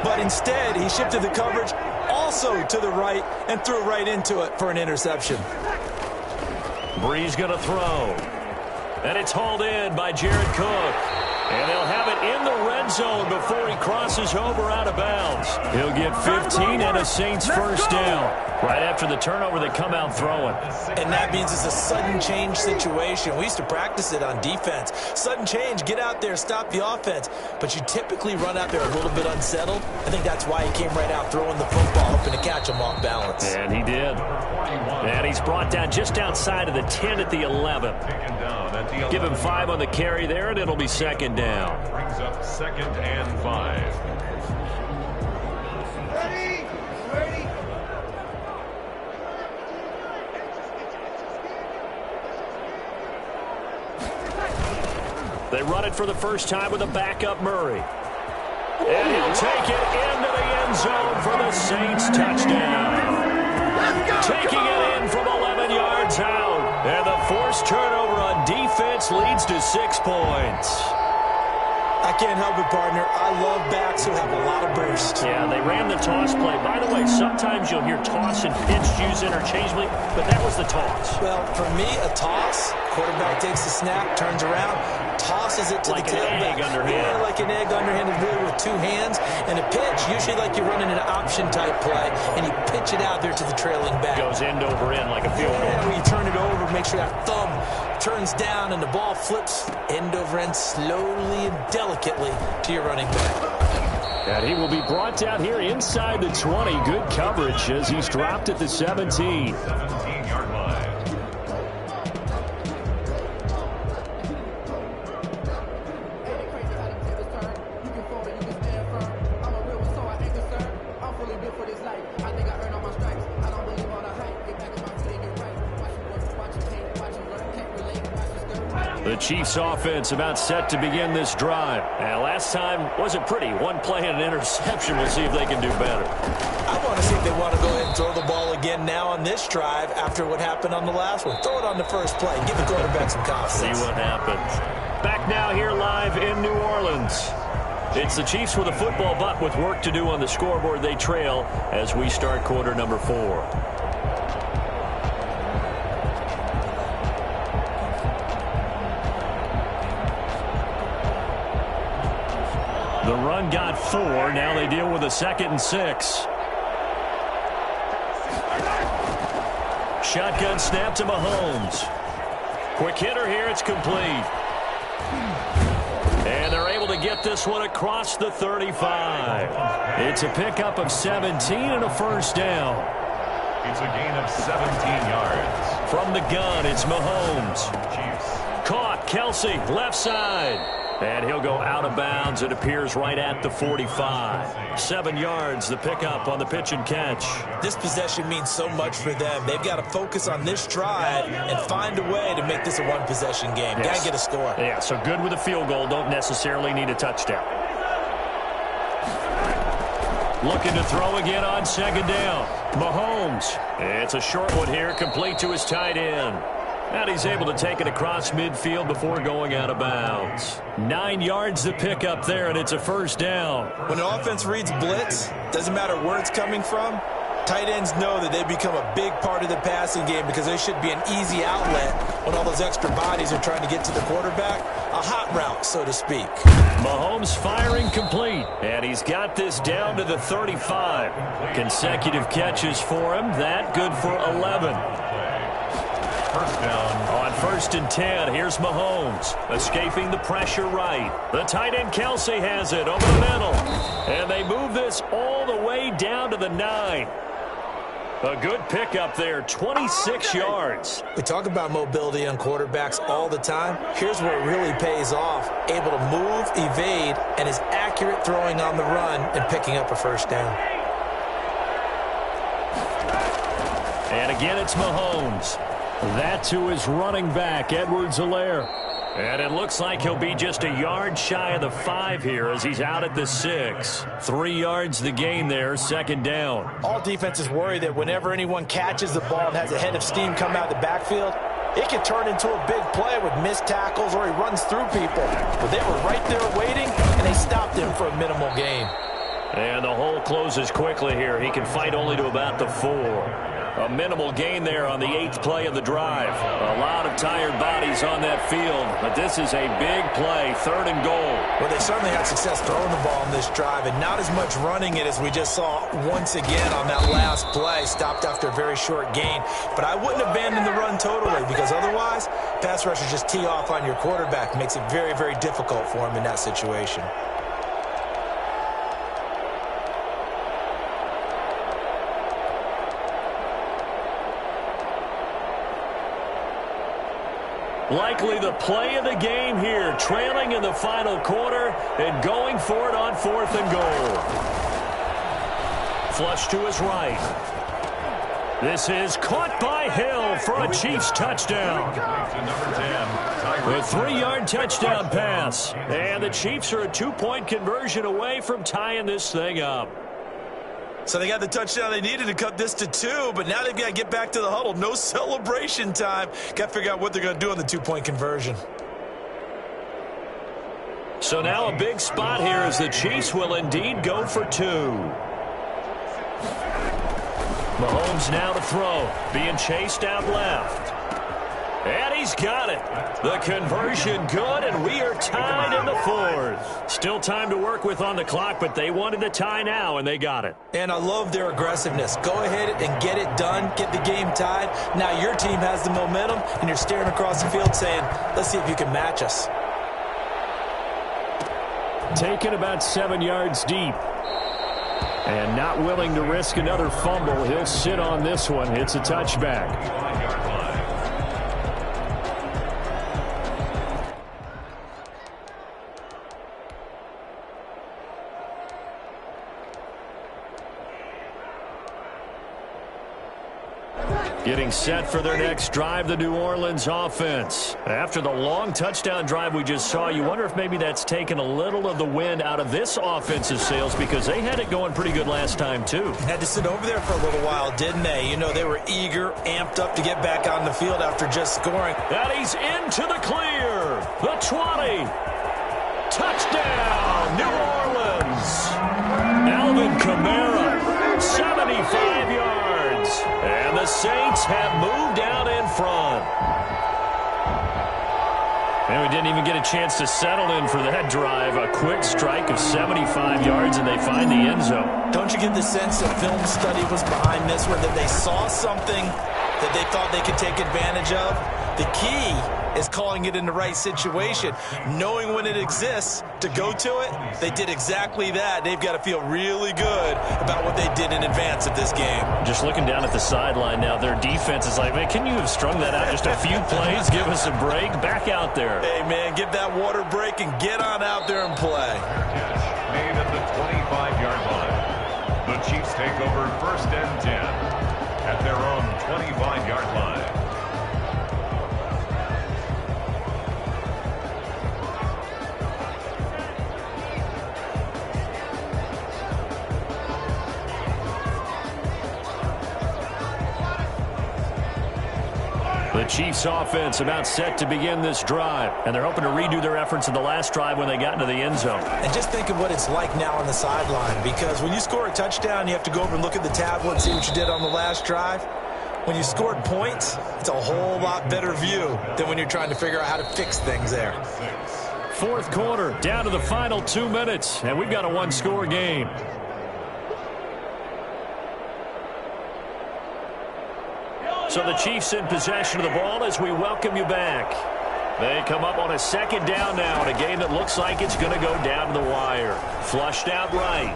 but instead he shifted the coverage also to the right and threw right into it for an interception. Brees going to throw. And it's hauled in by Jared Cook. And they'll have it in the red zone before he crosses over out of bounds. He'll get 15 and a Saints first down. Right after the turnover, they come out throwing. And that means it's a sudden change situation. We used to practice it on defense. Sudden change, get out there, stop the offense. But you typically run out there a little bit unsettled. I think that's why he came right out throwing the football, hoping to catch him off balance. And he did. And he's brought down just outside of the 10 at the 11. Give him 5 on the carry there, and it'll be second down. Brings up 2nd and 5. Ready? They run it for the first time with a backup Murray. And he'll take it into the end zone for the Saints touchdown. Taking it in from 11 yards out. And the forced turnover on defense leads to 6 points. I can't help it, partner. I love backs who have a lot of burst. Yeah, they ran the toss play. By the way, sometimes you'll hear toss and pitch used interchangeably, but that was the toss. Well, for me, a toss, quarterback takes the snap, turns around, tosses it to like the tailback. Like an egg underhand. Yeah, like an egg underhanded, really with 2 hands. And a pitch, usually like you're running an option-type play, and you pitch it out there to the trailing back. Goes end over end like a field goal. Yeah, when you turn it over, make sure that thumb turns down and the ball flips end over end slowly and delicately to your running back. And he will be brought down here inside the 20. Good coverage as he's dropped at the 17. 17-yard line. The Chiefs offense about set to begin this drive. And last time wasn't pretty. One play and an interception. We'll see if they can do better. I want to see if they want to go ahead and throw the ball again now on this drive after what happened on the last one. Throw it on the first play. Give the quarterback some confidence. See what happens. Back now here live in New Orleans. It's the Chiefs with a football, but with work to do on the scoreboard. They trail as we start quarter number 4. The run got 4. Now they deal with a 2nd and 6. Shotgun snap to Mahomes. Quick hitter here. It's complete. And they're able to get this one across the 35. It's a pickup of 17 and a first down. It's a gain of 17 yards. From the gun, it's Mahomes. Chiefs. Caught. Kelsey, left side. And he'll go out of bounds. It appears right at the 45. 7 yards, the pickup on the pitch and catch. This possession means so much for them. They've got to focus on this drive and find a way to make this a one-possession game. Yes. Got to get a score. Yeah, so good with a field goal. Don't necessarily need a touchdown. Looking to throw again on 2nd down. Mahomes. It's a short one here, complete to his tight end. And he's able to take it across midfield before going out of bounds. 9 yards to pick up there, and it's a first down. When an offense reads blitz, doesn't matter where it's coming from, tight ends know that they become a big part of the passing game because they should be an easy outlet when all those extra bodies are trying to get to the quarterback. A hot route, so to speak. Mahomes firing complete, and he's got this down to the 35. Consecutive catches for him. That good for 11. First down. On 1st and 10, here's Mahomes, escaping the pressure right. The tight end Kelsey has it over the middle. And they move this all the way down to the 9. A good pickup there, 26 yards. We talk about mobility on quarterbacks all the time. Here's where it really pays off. Able to move, evade, and is accurate throwing on the run and picking up a first down. And again, it's Mahomes. That's who is running back, Edwards-Helaire. And it looks like he'll be just a yard shy of the 5 here as he's out at the 6. 3 yards the gain there, 2nd down. All defenses worry that whenever anyone catches the ball and has a head of steam come out of the backfield, it can turn into a big play with missed tackles or he runs through people. But they were right there waiting, and they stopped him for a minimal gain. And the hole closes quickly here. He can fight only to about the 4. A minimal gain there on the 8th play of the drive. A lot of tired bodies on that field, but this is a big play, 3rd and goal. Well, they certainly had success throwing the ball in this drive, and not as much running it as we just saw once again on that last play. Stopped after a very short gain. But I wouldn't abandon the run totally, because otherwise, pass rushers just tee off on your quarterback. Makes it very, very difficult for him in that situation. Likely the play of the game here, trailing in the final quarter and going for it on 4th and goal. Flush to his right. This is caught by Hill for a Chiefs touchdown. A 3-yard touchdown pass. And the Chiefs are a 2-point conversion away from tying this thing up. So they got the touchdown they needed to cut this to 2, but now they've got to get back to the huddle. No celebration time. Got to figure out what they're going to do on the 2-point conversion. So now a big spot here as the Chiefs will indeed go for 2. Mahomes now to throw, being chased out left. And he's got it. The conversion good, and we are tied in the 4th. Still time to work with on the clock, but they wanted the tie now, and they got it. And I love their aggressiveness. Go ahead and get it done. Get the game tied. Now your team has the momentum, and you're staring across the field saying, let's see if you can match us. Taken about 7 yards deep. And not willing to risk another fumble. He'll sit on this one. It's a touchback. Getting set for their next drive, the New Orleans offense. After the long touchdown drive we just saw, you wonder if maybe that's taken a little of the wind out of this offensive sails because they had it going pretty good last time, too. Had to sit over there for a little while, didn't they? You know, they were eager, amped up to get back on the field after just scoring. And he's into the clear. The 20. Touchdown, New Orleans. Alvin Kamara, 75 yards. And the Saints have moved out in front. And we didn't even get a chance to settle in for that drive. A quick strike of 75 yards, and they find the end zone. Don't you get the sense that film study was behind this one, that they saw something that they thought they could take advantage of? The key is calling it in the right situation, knowing when it exists to go to it. They did exactly that. They've got to feel really good about what they did in advance of this game. Just looking down at the sideline now, their defense is like, man, can you have strung that out just a few plays? Give us a break. Back out there. Hey, man, give that water break and get on out there and play. Made at the 25-yard line. The Chiefs take over 1st and 10 at their own 25-yard line. The Chiefs offense about set to begin this drive, and they're hoping to redo their efforts in the last drive when they got into the end zone. And just think of what it's like now on the sideline, because when you score a touchdown, you have to go over and look at the tablet and see what you did on the last drive. When you scored points, it's a whole lot better view than when you're trying to figure out how to fix things there. Fourth quarter, down to the final 2 minutes, and we've got a one-score game. So the Chiefs in possession of the ball as we welcome you back. They come up on a second down now in a game that looks like it's going to go down to the wire. Flushed out right.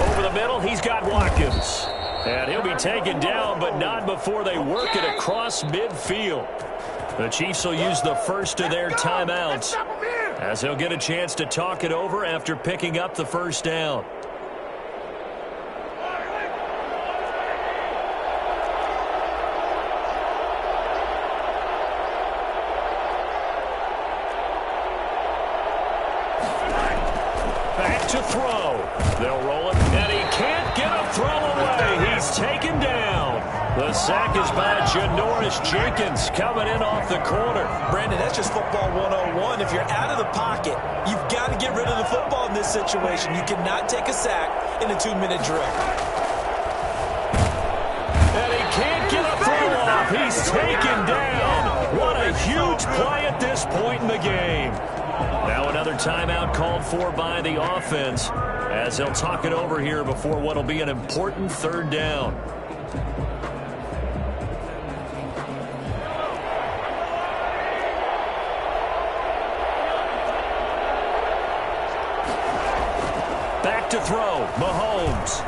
Over the middle, he's got Watkins. And he'll be taken down, but not before they work it across midfield. The Chiefs will use the first of their timeouts as they'll get a chance to talk it over after picking up the first down. To throw. They'll roll it, and he can't get a throw away. He's taken down. The sack is by Janoris Jenkins coming in off the corner. Brandon, that's just football 101. If you're out of the pocket, you've got to get rid of the football in this situation. You cannot take a sack in a 2-minute drill. And he can't get a throw off. He's taken down. What a huge play at this point in the game. Now another timeout called for by the offense as they'll talk it over here before what will be an important third down. Back to throw, Mahomes.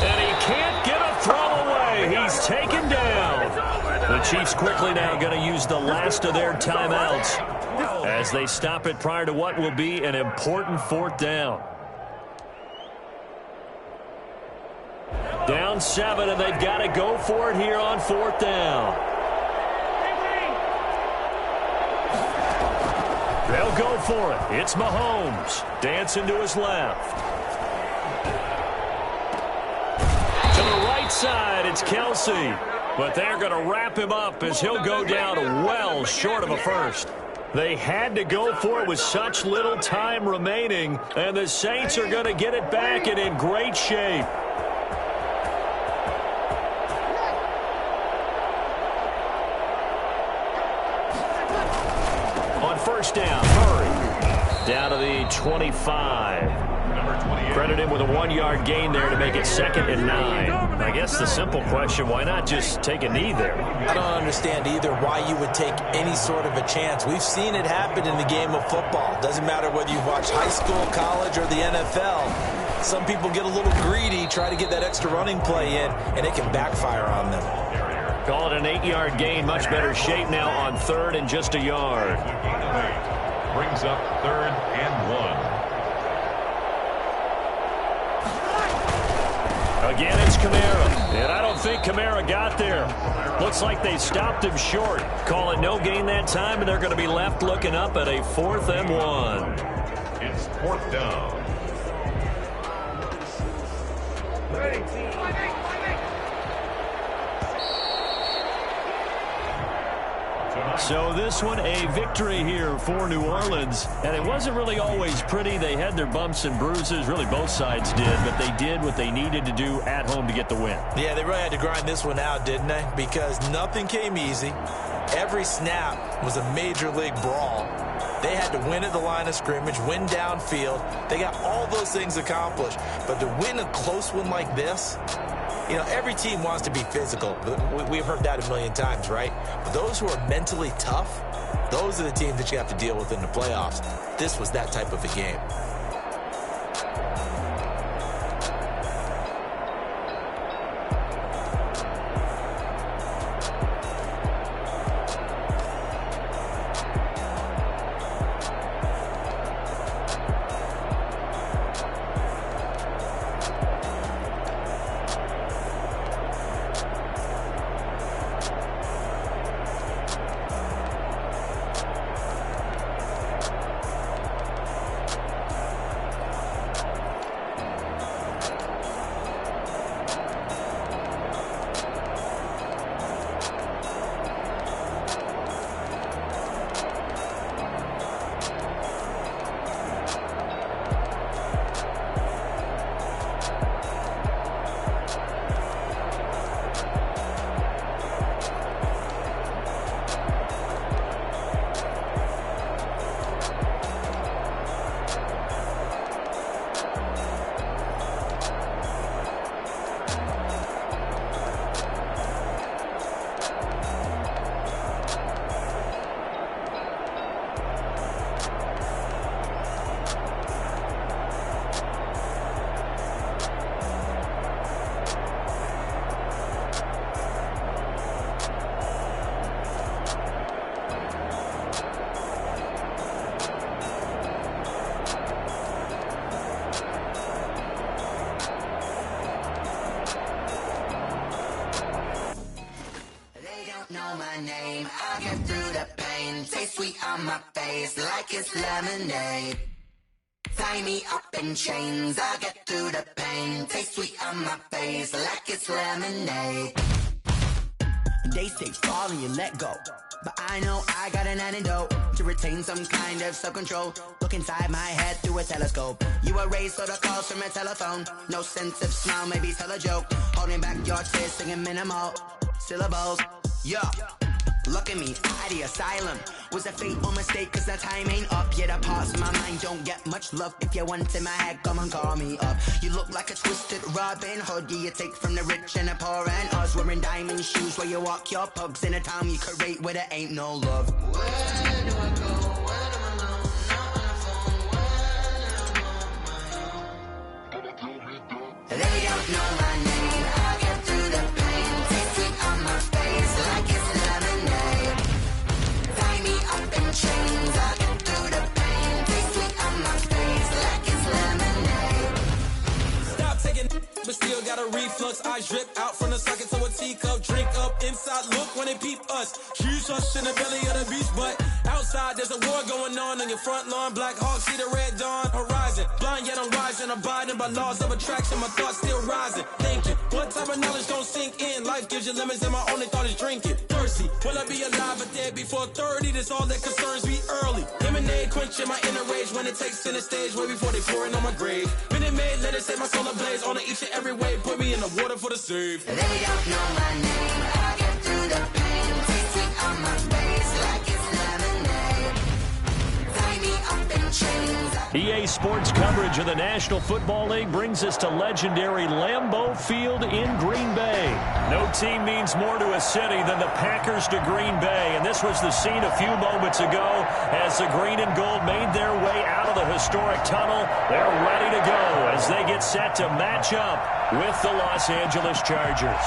And he can't get a throw away. He's taken down. The Chiefs quickly now going to use the last of their timeouts as they stop it prior to what will be an important fourth down. Down 7, and they've got to go for it here on fourth down. They'll go for it. It's Mahomes dancing to his left. To the right side, it's Kelsey. But they're going to wrap him up as he'll go down well short of a first. They had to go for it with such little time remaining, and the Saints are going to get it back and in great shape. On first down, Murray down to the 25. Credit him with a 1-yard gain there to make it 2nd and 9. I guess the simple question, why not just take a knee there? I don't understand either why you would take any sort of a chance. We've seen it happen in the game of football. Doesn't matter whether you've watched high school, college, or the NFL. Some people get a little greedy, try to get that extra running play in, and it can backfire on them. Call it an 8-yard gain. Much better shape now on 3rd and just a yard. Brings up 3rd and 1. Again, it's Kamara, and I don't think Kamara got there. Looks like they stopped him short. Call it no gain that time, and they're going to be left looking up at a 4th and 1. It's 4th down. So this one, a victory here for New Orleans. And it wasn't really always pretty. They had their bumps and bruises. Really, both sides did. But they did what they needed to do at home to get the win. Yeah, they really had to grind this one out, didn't they? Because nothing came easy. Every snap was a major league brawl. They had to win at the line of scrimmage, win downfield. They got all those things accomplished. But to win a close one like this, you know, every team wants to be physical. We've heard that a million times, right? But those who are mentally tough, those are the teams that you have to deal with in the playoffs. This was that type of a game. pain. Taste sweet on my face like it's lemonade. Tie me up in chains, I'll get through the pain. Taste sweet on my face like it's lemonade. They say fall and you let go, but I know I got an antidote to retain some kind of self-control. Look inside my head through a telescope. You erase all the calls from a telephone. No sense of smile, maybe tell a joke. Holding back your tears, singing minimal syllables. Yeah, look at me, out the asylum. Was a fateful mistake, cause the time ain't up. Yet the parts of my mind don't get much love. If you want in my head, come and call me up. You look like a twisted Robin Hood. Yeah, you take from the rich and the poor and us. Wearing diamond shoes where you walk your pugs in a town you create where there ain't no love. Where do I go? Where am I alone? Not on the phone. When am I on my own? They don't know my name. I'll get through the pain. Taste sweet on my face like it's lemonade. Tie me up in chains. I'll get through the pain. Taste sweet on my face like it's lemonade. Stop taking, but still got a reflux. Eyes drip out from the socket to a teacup. Drink up inside, look when they peep us. Choose us in the belly of the beast, but outside there's a war going on your front lawn. Black Hawk, see the red dawn horizon. Blind yet I'm rising, abiding by laws of attraction. My thoughts still rising, thinking what type of knowledge don't sink in. Life gives you limits and my only thought is drinking. Thirsty, will I be alive or dead before 30? That's all that concerns me early. Lemonade quenching my inner rage when it takes center stage way before they pour it on my grave. Minute Maid, let it set my soul ablaze on each and every way. Put me in the water for the save. They don't know my name. I'll get through the pain. Taste sweet on my face like it's lemonade. Tie me up in chains. EA Sports coverage of the National Football League brings us to legendary Lambeau Field in Green Bay. No team means more to a city than the Packers to Green Bay, and this was the scene a few moments ago as the green and gold made their way out of the historic tunnel. They're ready to go as they get set to match up with the Los Angeles Chargers.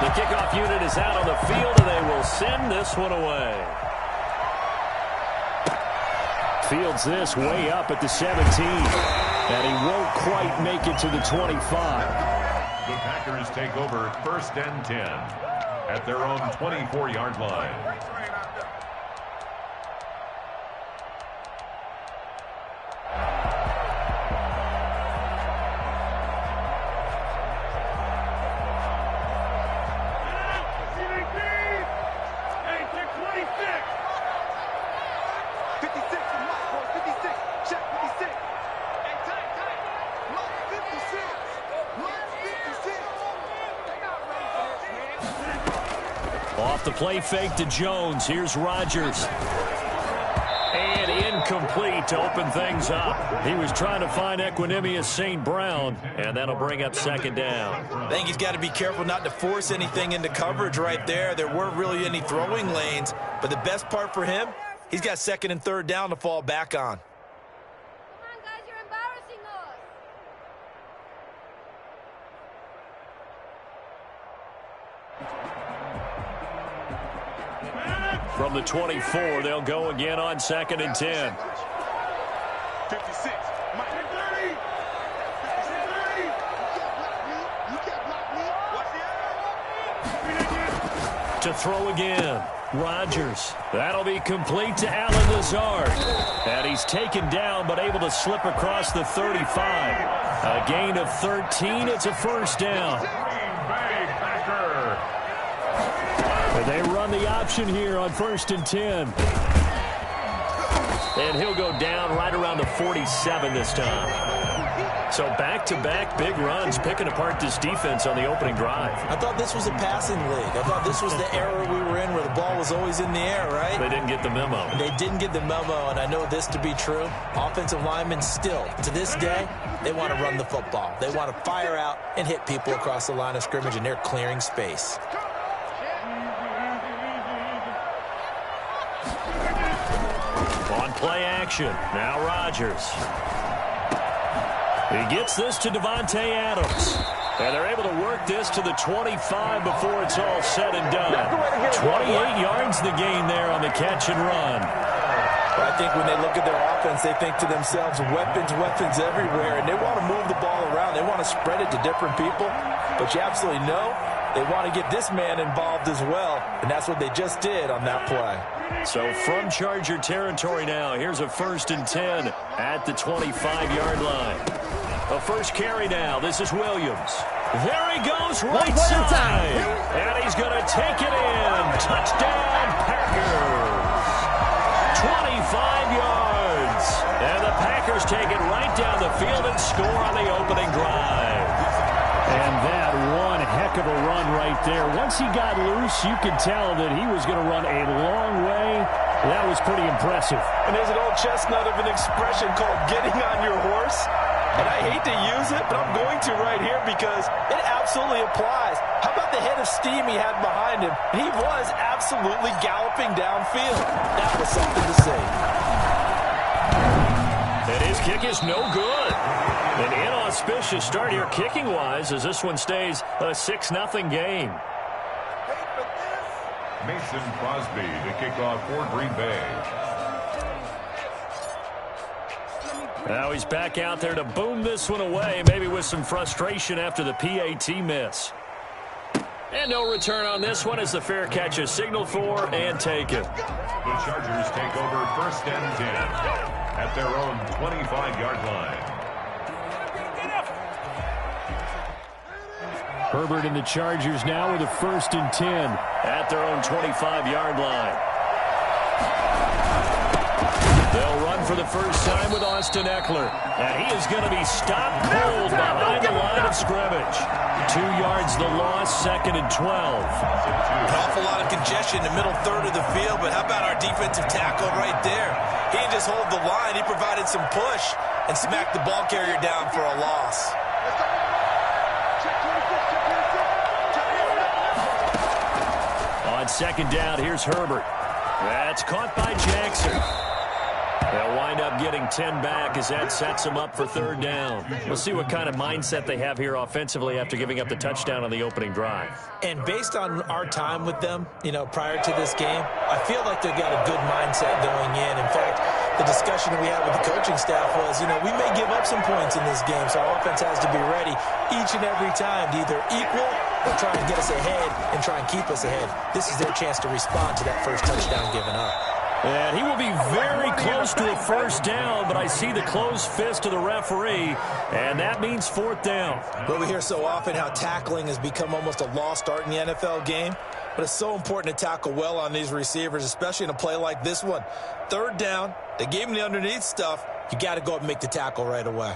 The kickoff unit is out on the field, and they will send this one away. Fields this way up at the 17, and he won't quite make it to the 25. The Packers take over 1st and 10 at their own 24-yard line. Off the play fake to Jones. Here's Rodgers. And incomplete to open things up. He was trying to find Equanimous St. Brown, and that'll bring up 2nd down. I think he's got to be careful not to force anything into coverage right there. There weren't really any throwing lanes, but the best part for him, he's got 2nd and 3rd down to fall back on. From the 24, they'll go again on 2nd and 10. 56. To throw again, Rodgers. That'll be complete to Allen Lazard. And he's taken down but able to slip across the 35. A gain of 13. It's a 1st down. They run the option here on 1st and 10. And he'll go down right around the 47 this time. So back-to-back big runs, picking apart this defense on the opening drive. I thought this was a passing league. I thought this was the era we were in where the ball was always in the air, right? They didn't get the memo. They didn't get the memo, and I know this to be true. Offensive linemen still, to this day, they want to run the football. They want to fire out and hit people across the line of scrimmage, and they're clearing space. On play action, now Rodgers. He gets this to Devontae Adams. And they're able to work this to the 25 before it's all said and done. 28 yards the gain there on the catch and run. I think when they look at their offense, they think to themselves, weapons everywhere, and they want to move the ball around. They want to spread it to different people. But you absolutely know they want to get this man involved as well, and that's what they just did on that play. So from Charger territory now, here's a 1st and 10 at the 25-yard line. A first carry now. This is Williams. There he goes, right side. And he's going to take it in. Touchdown, Packers. 25 yards. And the Packers take it right down the field and score on the opening drive. And that one heck of a run right there. Once he got loose, you could tell that he was going to run a long way. That was pretty impressive. And there's an old chestnut of an expression called getting on your horse. And I hate to use it, but I'm going to right here because it absolutely applies. How about the head of steam he had behind him? He was absolutely galloping downfield. That was something to see. And his kick is no good. An inauspicious start here kicking-wise as this one stays a 6-0 game. Mason Crosby to kick off for Green Bay. Now he's back out there to boom this one away, maybe with some frustration after the PAT miss. And no return on this one as the fair catch is signaled for and taken. The Chargers take over 1st and 10 at their own 25-yard line. Herbert and the Chargers now with a 1st and 10 at their own 25-yard line. They'll run for the first time with Austin Eckler. And he is going to be stopped cold behind the line of scrimmage. 2 yards the loss, 2nd and 12. An awful lot of congestion in the middle third of the field, but how about our defensive tackle right there? He didn't just hold the line, he provided some push and smacked the ball carrier down for a loss. On 2nd down, here's Herbert. That's caught by Jackson. They'll wind up getting 10 back as that sets them up for 3rd down. We'll see what kind of mindset they have here offensively after giving up the touchdown on the opening drive. And based on our time with them, prior to this game, I feel like they've got a good mindset going in. In fact, the discussion that we had with the coaching staff was, we may give up some points in this game, so our offense has to be ready each and every time to either equal or try and get us ahead and try and keep us ahead. This is their chance to respond to that first touchdown given up. And he will be very close to a 1st down, but I see the closed fist of the referee, and that means 4th down. Well, we hear so often how tackling has become almost a lost art in the NFL game, but it's so important to tackle well on these receivers, especially in a play like this one. 3rd down, they gave him the underneath stuff. You got to go up and make the tackle right away.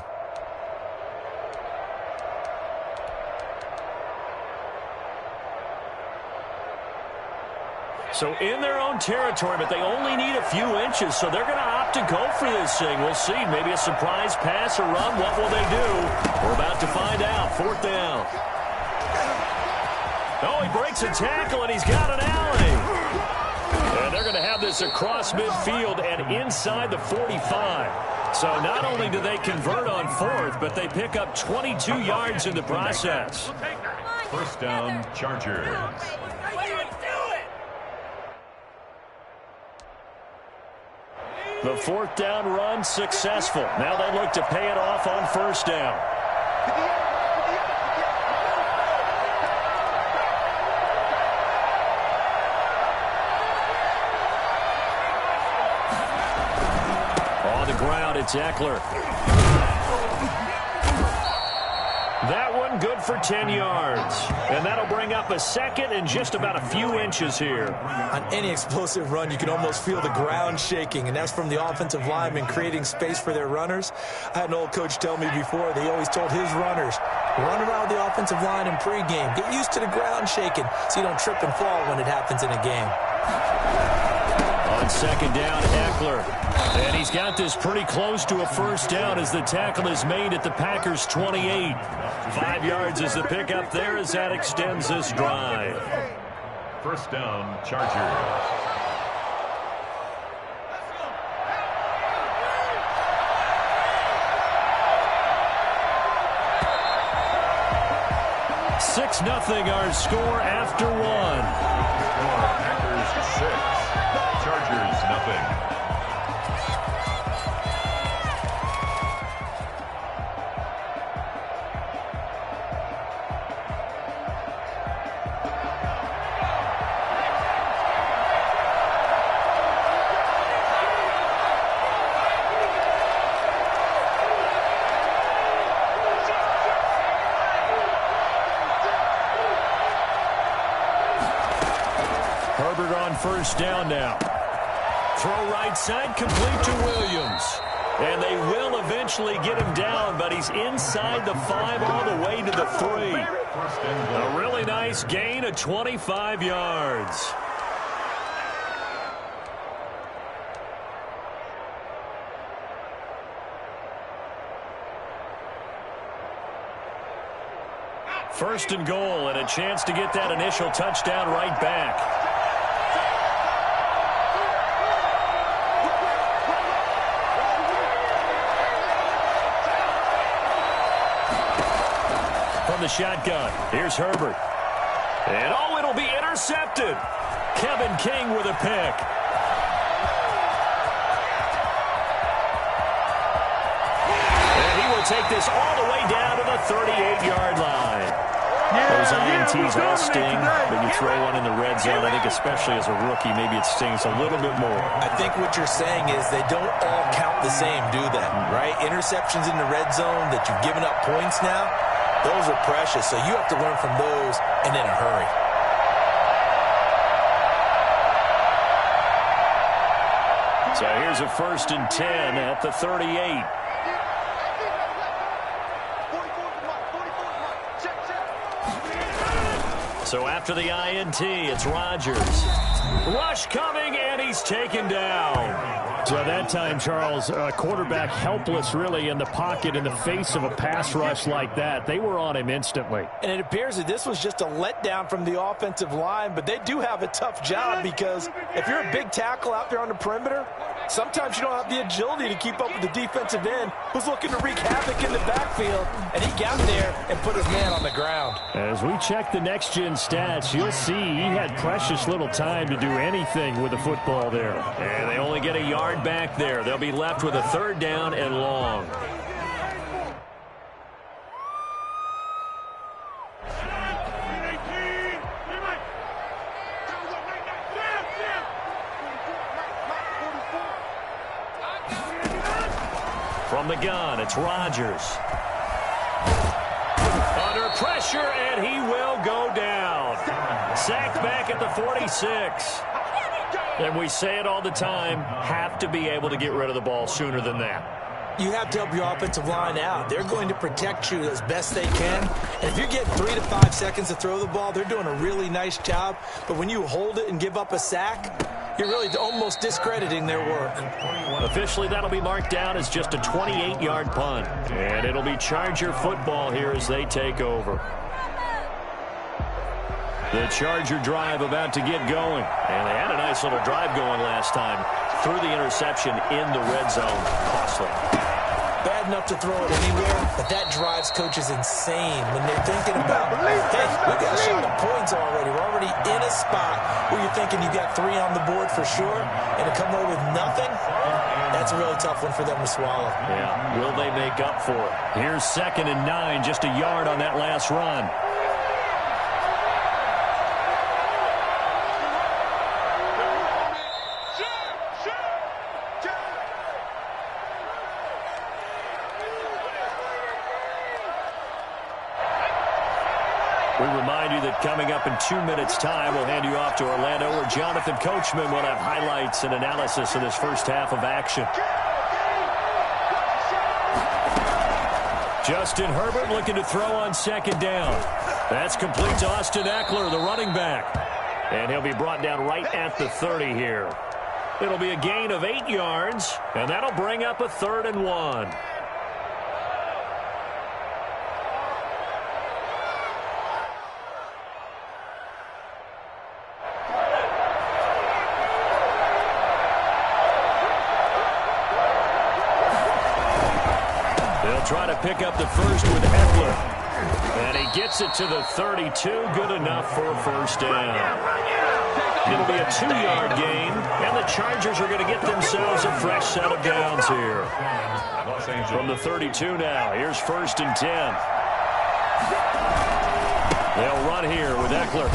So in their own territory, but they only need a few inches, so they're going to opt to go for this thing. We'll see. Maybe a surprise pass or run. What will they do? We're about to find out. 4th down. Oh, he breaks a tackle, and he's got an alley. And they're going to have this across midfield and inside the 45. So not only do they convert on 4th, but they pick up 22 yards in the process. 1st down, Chargers. The 4th down run successful. Now they look to pay it off on 1st down. On the ground, it's Eckler. That one good for 10 yards. And that'll bring up a 2nd and just about a few inches here. On any explosive run, you can almost feel the ground shaking, and that's from the offensive linemen creating space for their runners. I had an old coach tell me before, they always told his runners, run around the offensive line in pregame. Get used to the ground shaking so you don't trip and fall when it happens in a game. On 2nd down, Eckler. And he's got this pretty close to a 1st down as the tackle is made at the Packers' 28. 5 yards is the pickup there as that extends this drive. 1st down, Chargers. Six 6-0 our score after one. Packers 6, Chargers 0. Herbert on first down now. Throw right side, complete to Williams. And they will eventually get him down, but he's inside the 5 all the way to the 3. A really nice gain of 25 yards. First and goal, and a chance to get that initial touchdown right back. From the shotgun, here's Herbert. And it'll be intercepted. Kevin King with a pick. And he will take this all the way down to the 38-yard line. Those INTs all sting, but you throw one in the red zone, I think especially as a rookie, maybe it stings a little bit more. I think what you're saying is they don't all count the same, do they? Right? Interceptions in the red zone that you've given up points now, those are precious, so you have to learn from those and in a hurry. So here's a 1st and 10 at the 38. So after the INT, it's Rodgers. Rush coming, and he's taken down. So that time, Charles, quarterback helpless really in the pocket in the face of a pass rush like that. They were on him instantly. And it appears that this was just a letdown from the offensive line, but they do have a tough job because if you're a big tackle out there on the perimeter, sometimes you don't have the agility to keep up with the defensive end who's looking to wreak havoc in the backfield, and he got there and put his man on the ground. As we check the next-gen stats, you'll see he had precious little time to do anything with the football there. And they only get a yard back there. They'll be left with a 3rd down and long. From the gun, it's Rodgers. Under pressure, and he will go down. Sacked back at the 46. And we say it all the time, have to be able to get rid of the ball sooner than that. You have to help your offensive line out. They're going to protect you as best they can. And if you get 3 to 5 seconds to throw the ball, they're doing a really nice job. But when you hold it and give up a sack, you're really almost discrediting their work. Officially, that'll be marked down as just a 28-yard punt. And it'll be Charger football here as they take over. The Charger drive about to get going. And they had a nice little drive going last time. Threw the interception in the red zone. Costly. Bad enough to throw it anywhere, but that drives coaches insane when they're thinking about, hey, we got a shot at points already. We're already in a spot where you're thinking you got 3 on the board for sure, and to come away with nothing, that's a really tough one for them to swallow. Yeah, will they make up for it? Here's 2nd and 9, just a yard on that last run. We remind you that coming up in 2 minutes' time, we'll hand you off to Orlando, where Jonathan Coachman will have highlights and analysis of this first half of action. Justin Herbert looking to throw on 2nd down. That's complete to Austin Eckler, the running back. And he'll be brought down right at the 30 here. It'll be a gain of 8 yards, and that'll bring up a 3rd and 1. Try to pick up the first with Eckler. And he gets it to the 32. Good enough for a 1st down. It'll be a 2-yard gain, and the Chargers are going to get themselves a fresh set of downs here. From the 32 now, here's 1st and 10. They'll run here with Eckler.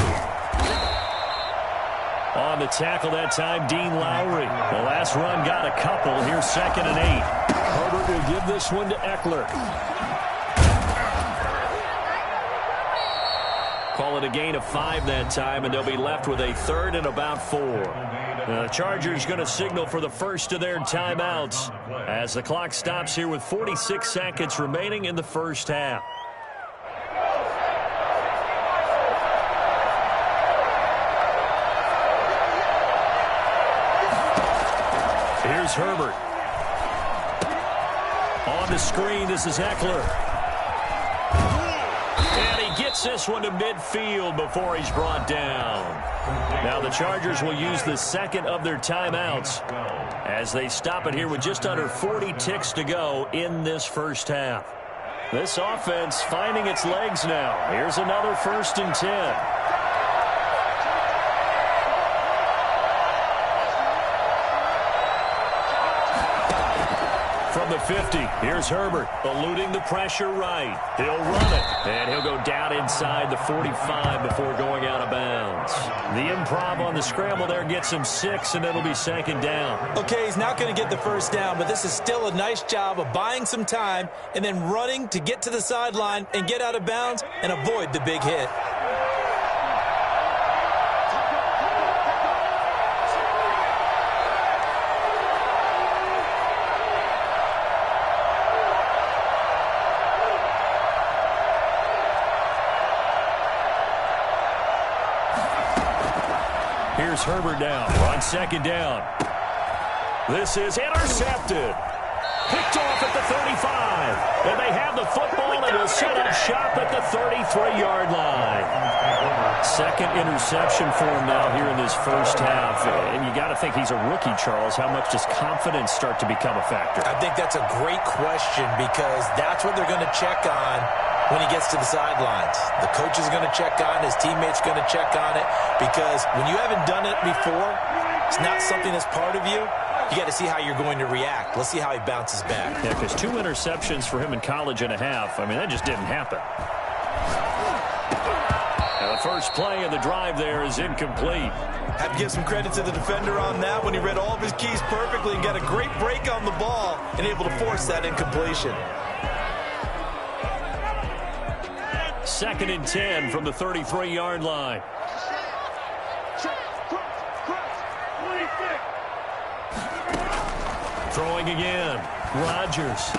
On the tackle that time, Dean Lowry. The last run got a couple. Here's 2nd and 8. Herbert will give this one to Eckler. Call it a gain of 5 that time, and they'll be left with a 3rd and about 4. The Chargers going to signal for the first of their timeouts as the clock stops here with 46 seconds remaining in the first half. Here's Herbert. On the screen, this is Eckler. And he gets this one to midfield before he's brought down. Now the Chargers will use the second of their timeouts as they stop it here with just under 40 ticks to go in this first half. This offense finding its legs now. Here's another 1st and 10. From the 50, here's Herbert, eluding the pressure right. He'll run it, and he'll go down inside the 45 before going out of bounds. The improv on the scramble there gets him 6, and it'll be 2nd down. Okay, he's not going to get the first down, but this is still a nice job of buying some time and then running to get to the sideline and get out of bounds and avoid the big hit. Here's Herbert now on 2nd down. This is intercepted. Picked off at the 35. And they have the football and will set up shop at the 33-yard line. 2nd interception for him now here in this first half. And you got to think he's a rookie, Charles. How much does confidence start to become a factor? I think that's a great question because that's what they're going to check on when he gets to the sidelines. The coach is going to check on it. His teammates are going to check on it because when you haven't done it before, it's not something that's part of you. You got to see how you're going to react. Let's see how he bounces back. Yeah, because 2 interceptions for him in college and a half. I mean, that just didn't happen. And the first play of the drive there is incomplete. Have to give some credit to the defender on that when he read all of his keys perfectly and got a great break on the ball and able to force that incompletion. 2nd and 10 from the 33-yard line. Throwing again. Rodgers.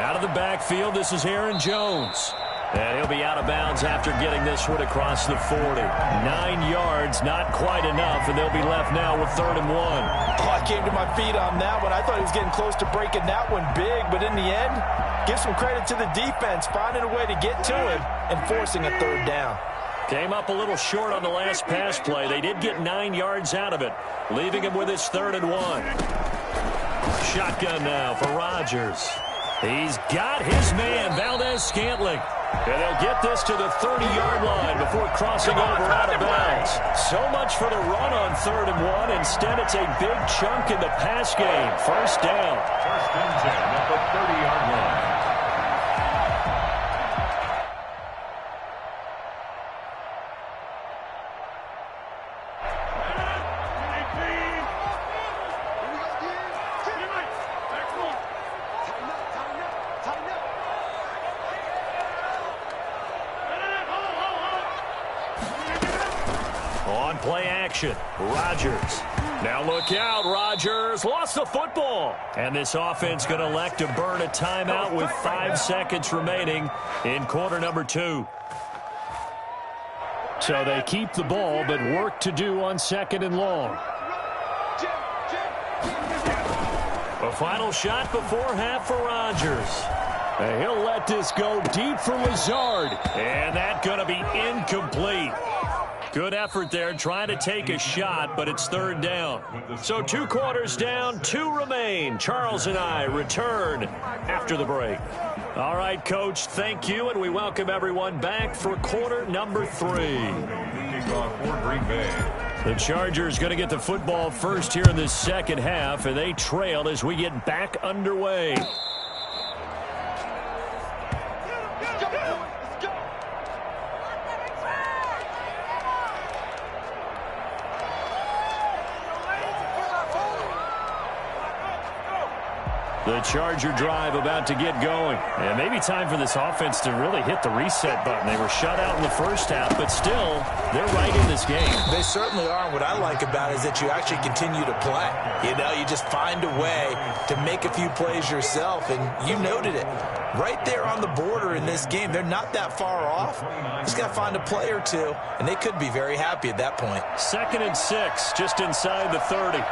Out of the backfield, this is Aaron Jones. And he'll be out of bounds after getting this one across the 40. 9 yards, not quite enough, and they'll be left now with 3rd and 1. Oh, I came to my feet on that one. I thought he was getting close to breaking that one big, but in the end, give some credit to the defense, finding a way to get to him and forcing a 3rd down. Came up a little short on the last pass play. They did get 9 yards out of it, leaving him with his 3rd and 1. Shotgun now for Rodgers. He's got his man, Valdez-Scantling. And they'll get this to the 30-yard line before crossing over out of bounds. So much for the run on 3rd and 1. Instead, it's a big chunk in the pass game. 1st down. 1st and 10 at the 30-yard line. On play action, Rodgers. Now look out, Rodgers lost the football. And this offense going to elect to burn a timeout with 5 seconds remaining in quarter number 2. So they keep the ball, but work to do on 2nd and long. A final shot before half for Rodgers. And he'll let this go deep for Lazard. And that's going to be incomplete. Good effort there, trying to take a shot, but it's 3rd down. So 2 quarters down, 2 remain. Charles and I return after the break. All right, Coach, thank you, and we welcome everyone back for quarter number 3. Kickoff for Green Bay. The Chargers going to get the football first here in this second half, and they trail as we get back underway. The Charger drive about to get going. And maybe time for this offense to really hit the reset button. They were shut out in the first half, but still, they're right in this game. They certainly are. And what I like about it is that you actually continue to play. You know, you just find a way to make a few plays yourself, and you noted it. Right there on the border in this game, they're not that far off. Just got to find a play or two, and they could be very happy at that point. 2nd and 6, just inside the 30.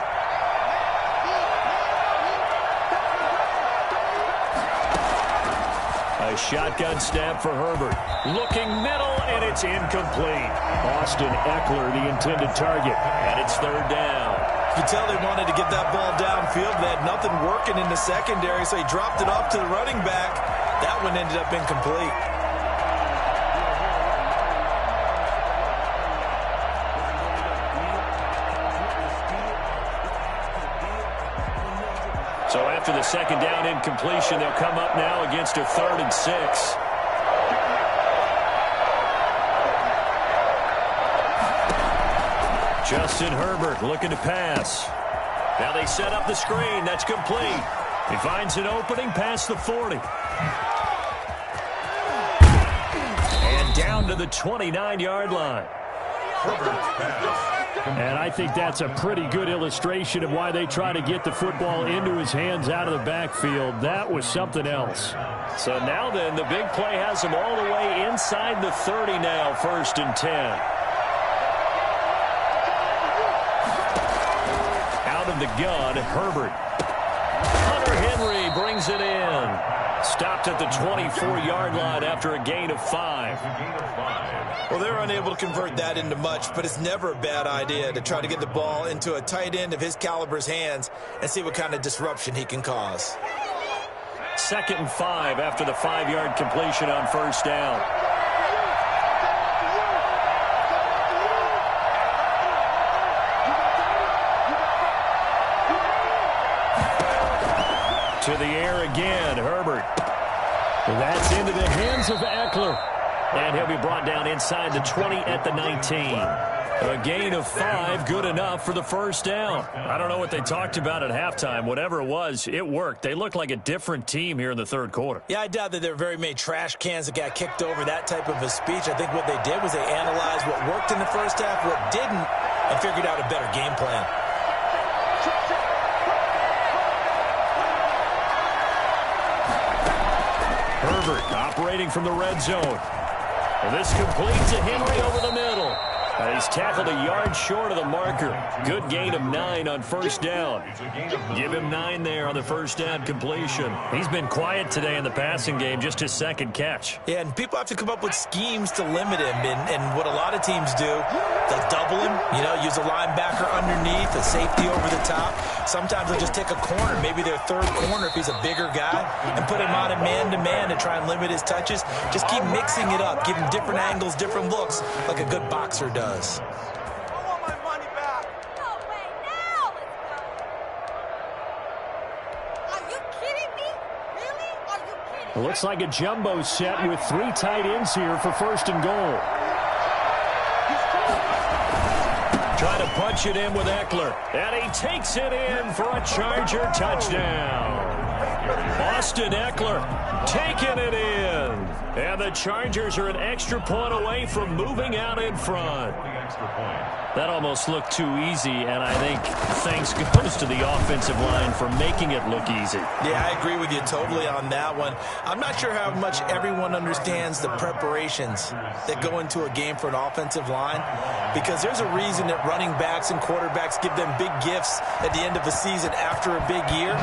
A shotgun snap for Herbert. Looking middle, and it's incomplete. Austin Eckler, the intended target, and it's 3rd down. You could tell they wanted to get that ball downfield. They had nothing working in the secondary, so he dropped it off to the running back. That one ended up incomplete. So after the 2nd down incompletion, they'll come up now against a 3rd and 6. Justin Herbert looking to pass. Now they set up the screen. That's complete. He finds an opening past the 40. And down to the 29-yard line. And I think that's a pretty good illustration of why they try to get the football into his hands out of the backfield. That was something else. So now then, the big play has him all the way inside the 30 now, 1st and 10. Out of the gun, Herbert. Hunter Henry brings it in. Stopped at the 24-yard line after a gain of 5. Well, they're unable to convert that into much, but it's never a bad idea to try to get the ball into a tight end of his caliber's hands and see what kind of disruption he can cause. 2nd and 5 after the 5-yard completion on 1st down. To the air again, Herbert. That's into the hands of Eckler. And he'll be brought down inside the 20 at the 19. A gain of 5, good enough for the 1st down. I don't know what they talked about at halftime. Whatever it was, it worked. They looked like a different team here in the 3rd quarter. Yeah, I doubt that there were very many trash cans that got kicked over, that type of a speech. I think what they did was they analyzed what worked in the first half, what didn't, and figured out a better game plan. Herbert operating from the red zone. And this completes a Henry over the middle. He's tackled a yard short of the marker. Good gain of 9 on 1st down. Give him 9 there on the 1st down completion. He's been quiet today in the passing game, just his 2nd catch. Yeah, and people have to come up with schemes to limit him. And what a lot of teams do, they'll double him, use a linebacker underneath, a safety over the top. Sometimes they'll just take a corner, maybe their 3rd corner if he's a bigger guy, and put him on a man-to-man to try and limit his touches. Just keep mixing it up, give him different angles, different looks, like a good boxer does. I want my money back. No way, now let's go. Are you kidding me? Really? Are you kidding? It looks like a jumbo set with 3 tight ends here for 1st and goal. Trying to punch it in with Eckler. And he takes it in for a Charger touchdown. Austin Eckler taking it in. And the Chargers are an extra point away from moving out in front. That almost looked too easy, and I think thanks goes to the offensive line for making it look easy. Yeah, I agree with you totally on that one. I'm not sure how much everyone understands the preparations that go into a game for an offensive line, because there's a reason that running backs and quarterbacks give them big gifts at the end of a season after a big year.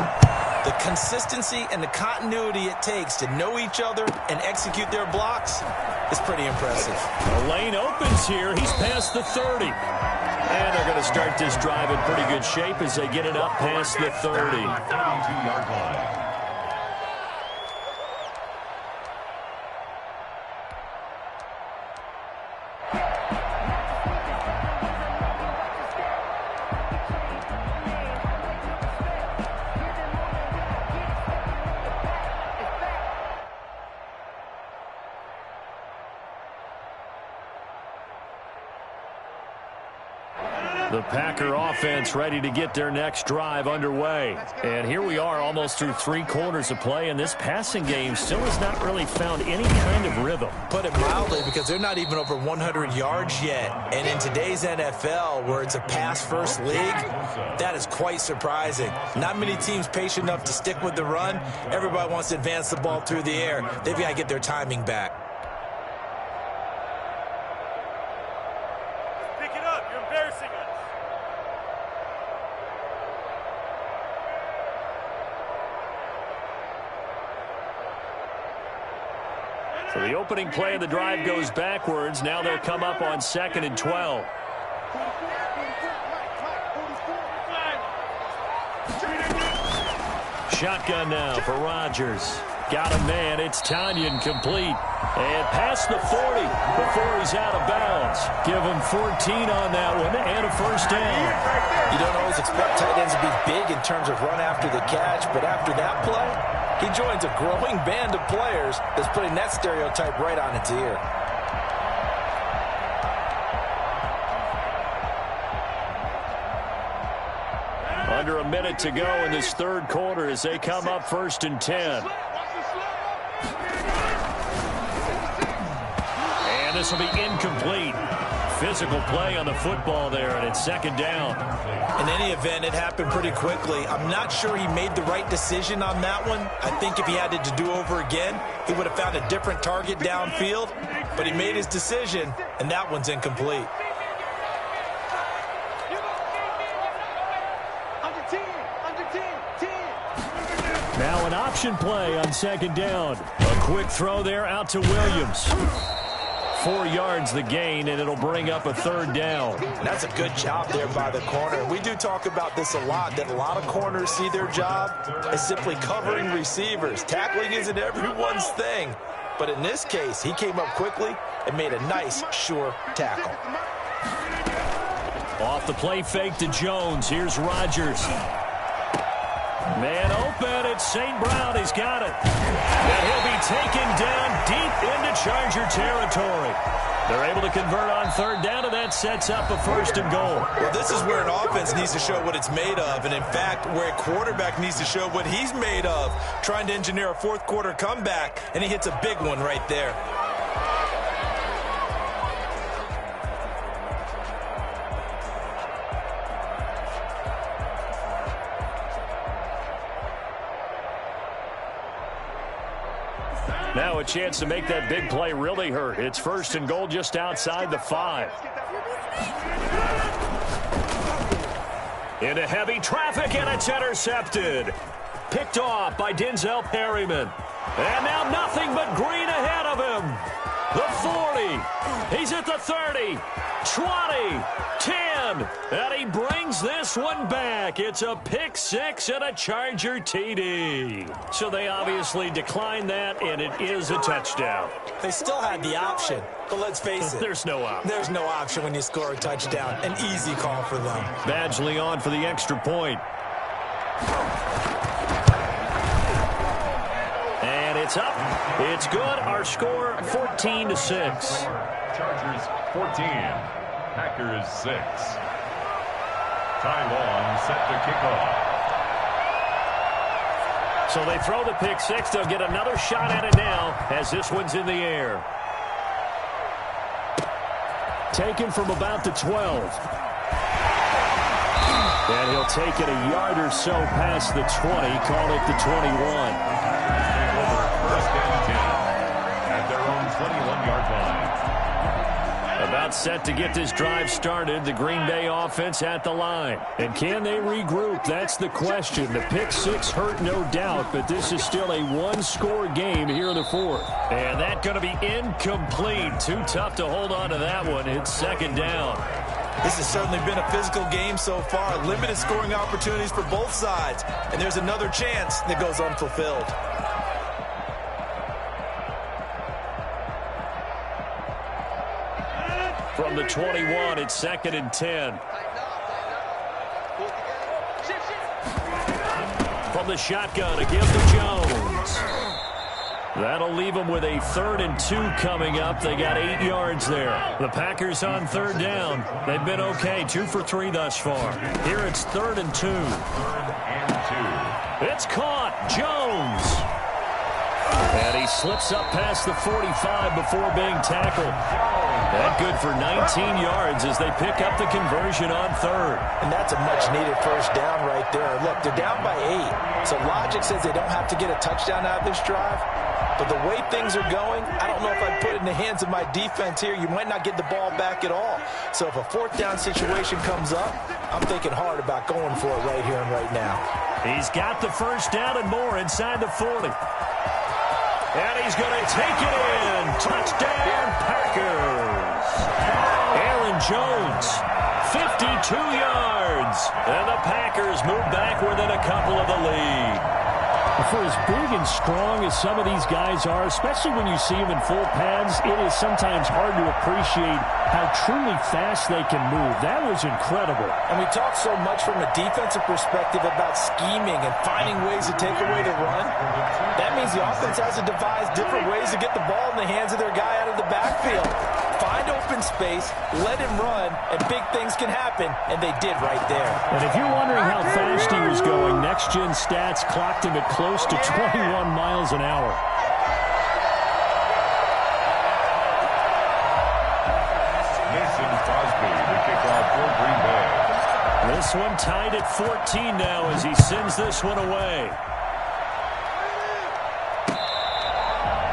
The consistency and the continuity it takes to know each other and execute their blocks is pretty impressive. The lane opens here. He's past the 30. And they're going to start this drive in pretty good shape as they get it up past the 30. 32-yard line. The Packer offense ready to get their next drive underway. And here we are almost through 3 quarters of play, and this passing game still has not really found any kind of rhythm. Put it mildly, because they're not even over 100 yards yet. And in today's NFL, where it's a pass-first league, that is quite surprising. Not many teams patient enough to stick with the run. Everybody wants to advance the ball through the air. They've got to get their timing back. Pick it up. You're embarrassing us. So the opening play of the drive goes backwards. Now they'll come up on 2nd and 12. Shotgun now for Rodgers. Got a man. It's Tanyan complete. And past the 40 before he's out of bounds. Give him 14 on that one and a first down. You don't always expect tight ends to be big in terms of run after the catch, but after that play, he joins a growing band of players that's putting that stereotype right on its ear. Under a minute to go in this 3rd quarter as they come up 1st and 10. And this will be incomplete. Physical play on the football there, and it's 2nd down. In any event, it happened pretty quickly. I'm not sure he made the right decision on that one. I think if he had it to do over again, he would have found a different target downfield. But he made his decision, and that one's incomplete. Now an option play on 2nd down. A quick throw there out to Williams. 4 yards the gain, and it'll bring up a 3rd down. And that's a good job there by the corner. We do talk about this a lot, that a lot of corners see their job as simply covering receivers. Tackling isn't everyone's thing. But in this case, he came up quickly and made a nice, sure tackle. Off the play fake to Jones. Here's Rodgers. Man open, it's St. Brown. He's got it. And he'll be taken down deep into Charger territory. They're able to convert on 3rd down, and that sets up a 1st and goal. Well, this is where an offense needs to show what it's made of, and in fact, where a quarterback needs to show what he's made of, trying to engineer a 4th quarter comeback, and he hits a big one right there. Now a chance to make that big play really hurt. It's 1st and goal just outside the 5. Into heavy traffic, and it's intercepted. Picked off by Denzel Perryman. And now nothing but green ahead of him. The 40. He's at the 30. 20. 10. And he brings this one back. It's a pick 6 and a Charger TD. So they obviously declined that, and it is a touchdown. They still had the option, but let's face it. There's no option. There's no option when you score a touchdown. An easy call for them. Badgley on for the extra point. And it's up. It's good. Our score 14-6. Chargers 14, Packers 6. Ty Long set to kick off. So they throw the pick 6. They'll get another shot at it now as this one's in the air. Taken from about the 12. And he'll take it a yard or so past the 20. Call it the 21. First and 10 at their own 21-yard line. About set to get this drive started. The Green Bay offense at the line. And can they regroup? That's the question. The pick 6 hurt, no doubt, but this is still a one-score game here in the 4th. And that's going to be incomplete. Too tough to hold on to that one. It's 2nd down. This has certainly been a physical game so far. Limited scoring opportunities for both sides. And there's another chance that goes unfulfilled. From the 21, it's 2nd and 10. From the shotgun, a give to Jones. That'll leave them with a 3rd and 2 coming up. They got 8 yards there. The Packers on 3rd down. They've been okay, 2 for 3 thus far. Here it's 3rd and 2. 3rd and 2. It's caught. Jones. And he slips up past the 45 before being tackled. That good for 19 yards as they pick up the conversion on 3rd. And that's a much-needed first down right there. Look, they're down by 8. So logic says they don't have to get a touchdown out of this drive. But the way things are going, I don't know if I'd put it in the hands of my defense here. You might not get the ball back at all. So if a 4th down situation comes up, I'm thinking hard about going for it right here and right now. He's got the first down and more inside the 40. And he's going to take it in. Touchdown, Packers. Aaron Jones, 52 yards. And the Packers move back within a couple of the lead. For as big and strong as some of these guys are, especially when you see them in full pads, it is sometimes hard to appreciate how truly fast they can move. That was incredible. And we talk so much from a defensive perspective about scheming and finding ways to take away the run. That means the offense has to devise different ways to get the ball in the hands of their guy out of the backfield. Find open space, let him run, and big things can happen, and they did right there. And if you're wondering how fast he was going, Next Gen Stats clocked him at close to 21 miles an hour. Mason Crosby, the kickoff for Green Bay. This one tied at 14 now as he sends this one away.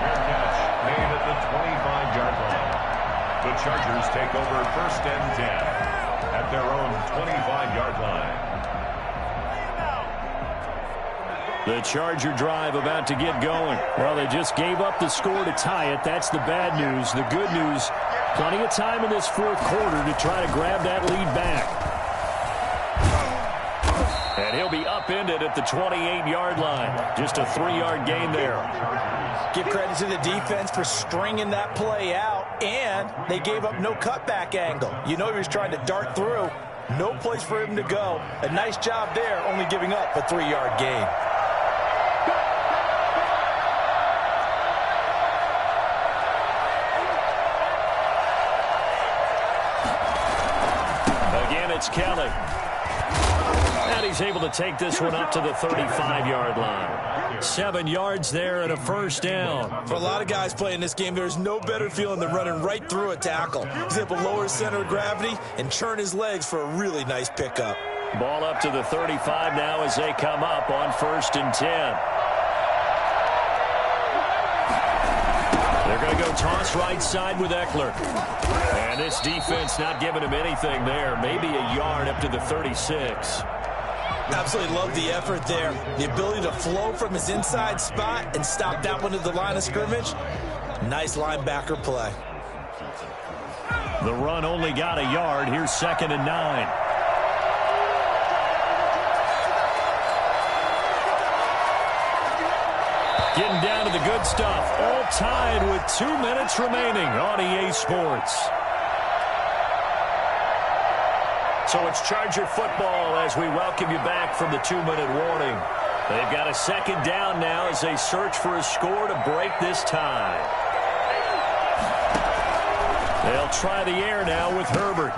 Fair catch made at the 25-yard line. The Chargers take over 1st and 10 at their own 25-yard line. The Charger drive about to get going. Well, they just gave up the score to tie it. That's the bad news. The good news, plenty of time in this 4th quarter to try to grab that lead back. And he'll be upended at the 28-yard line. Just a 3-yard gain there. Give credit to the defense for stringing that play out, and they gave up no cutback angle. You know he was trying to dart through. No place for him to go. A nice job there, only giving up a 3-yard gain. Again, it's Kelly. And he's able to take this one up to the 35-yard line. 7 yards there and a first down. For a lot of guys playing this game, there's no better feeling than running right through a tackle. He's able to lower his center of gravity and churn his legs for a really nice pickup. Ball up to the 35 now as they come up on 1st and 10. They're going to go toss right side with Eckler. And this defense not giving him anything there. Maybe a yard up to the 36. Absolutely love the effort there. The ability to flow from his inside spot and stop that one at the line of scrimmage. Nice linebacker play. The run only got a yard. Here's 2nd and 9. Getting down to the good stuff. All tied with 2 minutes remaining on EA Sports. So it's Charger football as we welcome you back from the 2-minute warning. They've got a 2nd down now as they search for a score to break this tie. They'll try the air now with Herbert.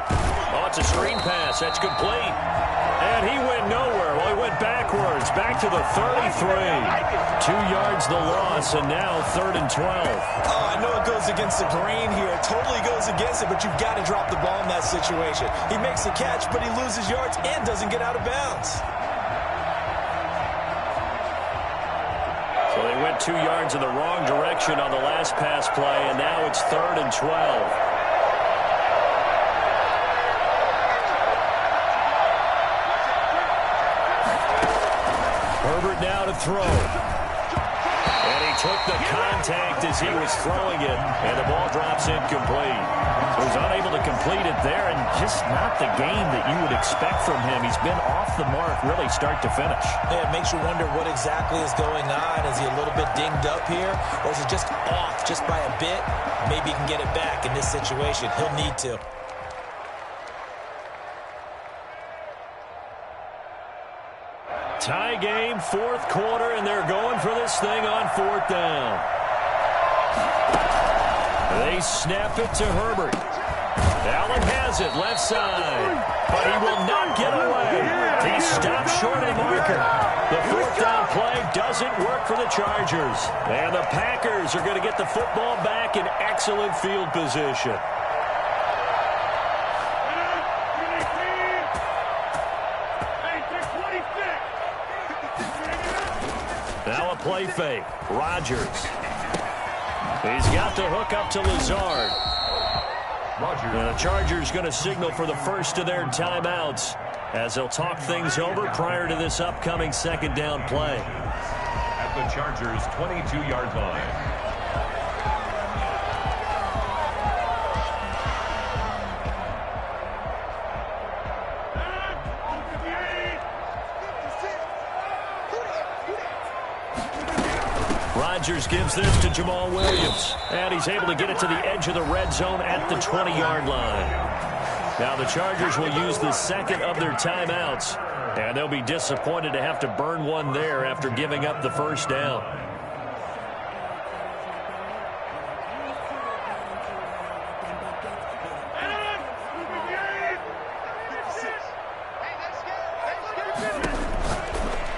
Oh, it's a screen pass. That's complete. And he went nowhere. Well, he went backwards. Back to the 33. 2 yards the loss, and now 3rd and 12. Oh, I know it goes against the grain here. It totally goes against it, but you've got to drop the ball in that situation. He makes a catch, but he loses yards and doesn't get out of bounds. So they went 2 yards in the wrong direction on the last pass play, and now it's 3rd and 12. Herbert now to throw. And he took the contact as he was throwing it, and the ball drops incomplete. He was unable to complete it there, and just not the game that you would expect from him. He's been off the mark really start to finish. Yeah, it makes you wonder what exactly is going on. Is he a little bit dinged up here, or is it just off just by a bit? Maybe he can get it back in this situation. He'll need to. Tie game, 4th quarter, and they're going for this thing on 4th down. They snap it to Herbert. Allen has it, left side. But he will not get away. He stopped short of the marker. The fourth down play doesn't work for the Chargers. And the Packers are going to get the football back in excellent field position. Now a play fake. Rodgers. He's got the hook up to Lazard. And the Chargers going to signal for the first of their timeouts as they'll talk things over prior to this upcoming second down play. At the Chargers' 22-yard line. Rodgers gives this to Jamal Williams, and he's able to get it to the edge of the red zone at the 20-yard line. Now the Chargers will use the second of their timeouts, and they'll be disappointed to have to burn one there after giving up the first down.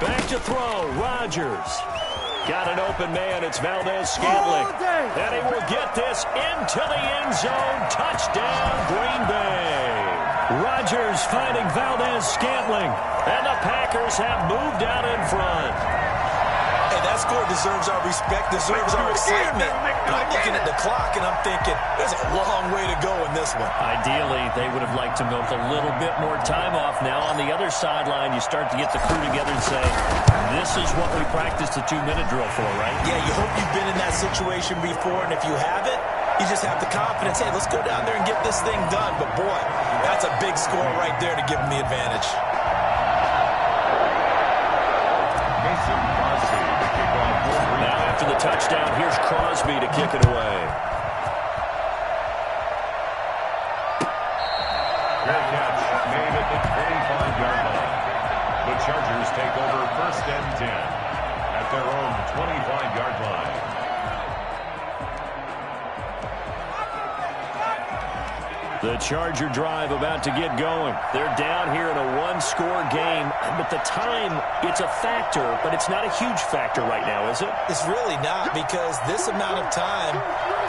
Back to throw, Rodgers. Got an open man. It's Valdez-Scantling. And he will get this into the end zone. Touchdown, Green Bay. Rodgers finding Valdez-Scantling. And the Packers have moved out in front. Hey, that score deserves our respect, deserves our excitement. But I'm looking at the clock, and I'm thinking, there's a long way to go in this one. Ideally, they would have liked to milk a little bit more time off. Now, on the other sideline, you start to get the crew together and say, this is what we practiced a 2-minute drill for, right? Yeah, you hope you've been in that situation before, and if you haven't, you just have the confidence, hey, let's go down there and get this thing done. But, boy, that's a big score right there to give them the advantage. Now, after the touchdown, here's Crosby to kick it away. Great catch made at the 25-yard line. The Chargers take over first and 10 at their own 25-yard line. The Charger drive about to get going. They're down here in a one-score game, but the time, it's a factor, but it's not a huge factor right now, is it? It's really not, because this amount of time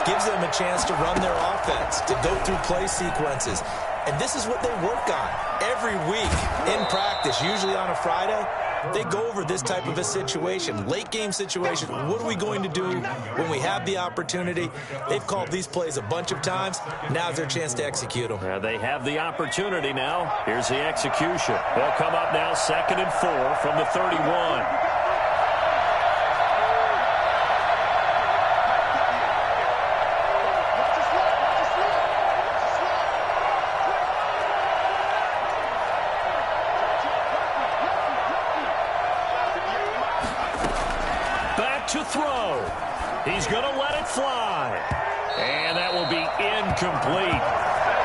gives them a chance to run their offense, to go through play sequences. And this is what they work on every week in practice, usually on a Friday. They go over this type of a situation, late game situation. What are we going to do when we have the opportunity? They've called these plays a bunch of times. Now's their chance to execute them. They have the opportunity now. Here's the execution. They'll come up now 2nd and 4 from the 31. To throw. He's going to let it fly. And that will be incomplete.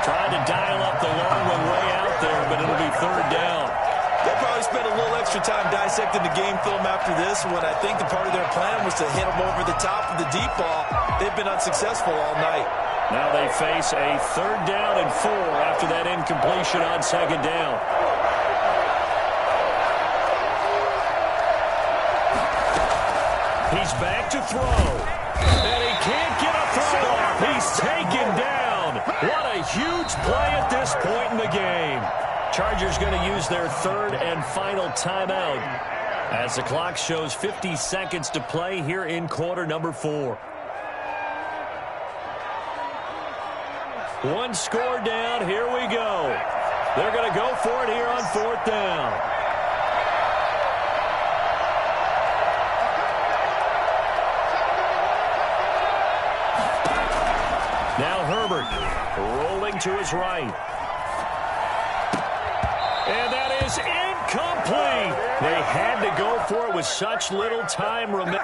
Trying to dial up the long one way out there, but it'll be 3rd down. They'll probably spend a little extra time dissecting the game film after this one. I think the part of their plan was to hit them over the top of the deep ball. They've been unsuccessful all night. Now they face a 3rd down and 4 after that incompletion on 2nd down. He's back to throw. And he can't get a throw off. He's taken down. What a huge play at this point in the game. Chargers going to use their 3rd and final timeout as the clock shows 50 seconds to play here in quarter number 4. One score down. Here we go. They're going to go for it here on 4th down. Now Herbert rolling to his right. And that is incomplete. They had to go for it with such little time remaining.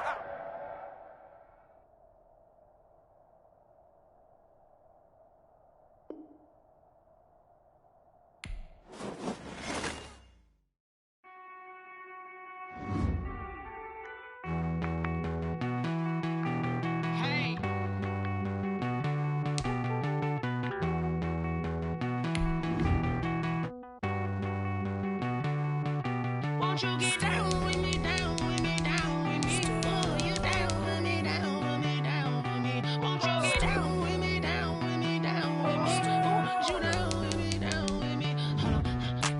Won't you get down with me, down with me, down with me? Oh, you down with me, down with me, down with me. Won't you get down with me, down with me, down with me? Oh, you down with me, down with me? Hold on.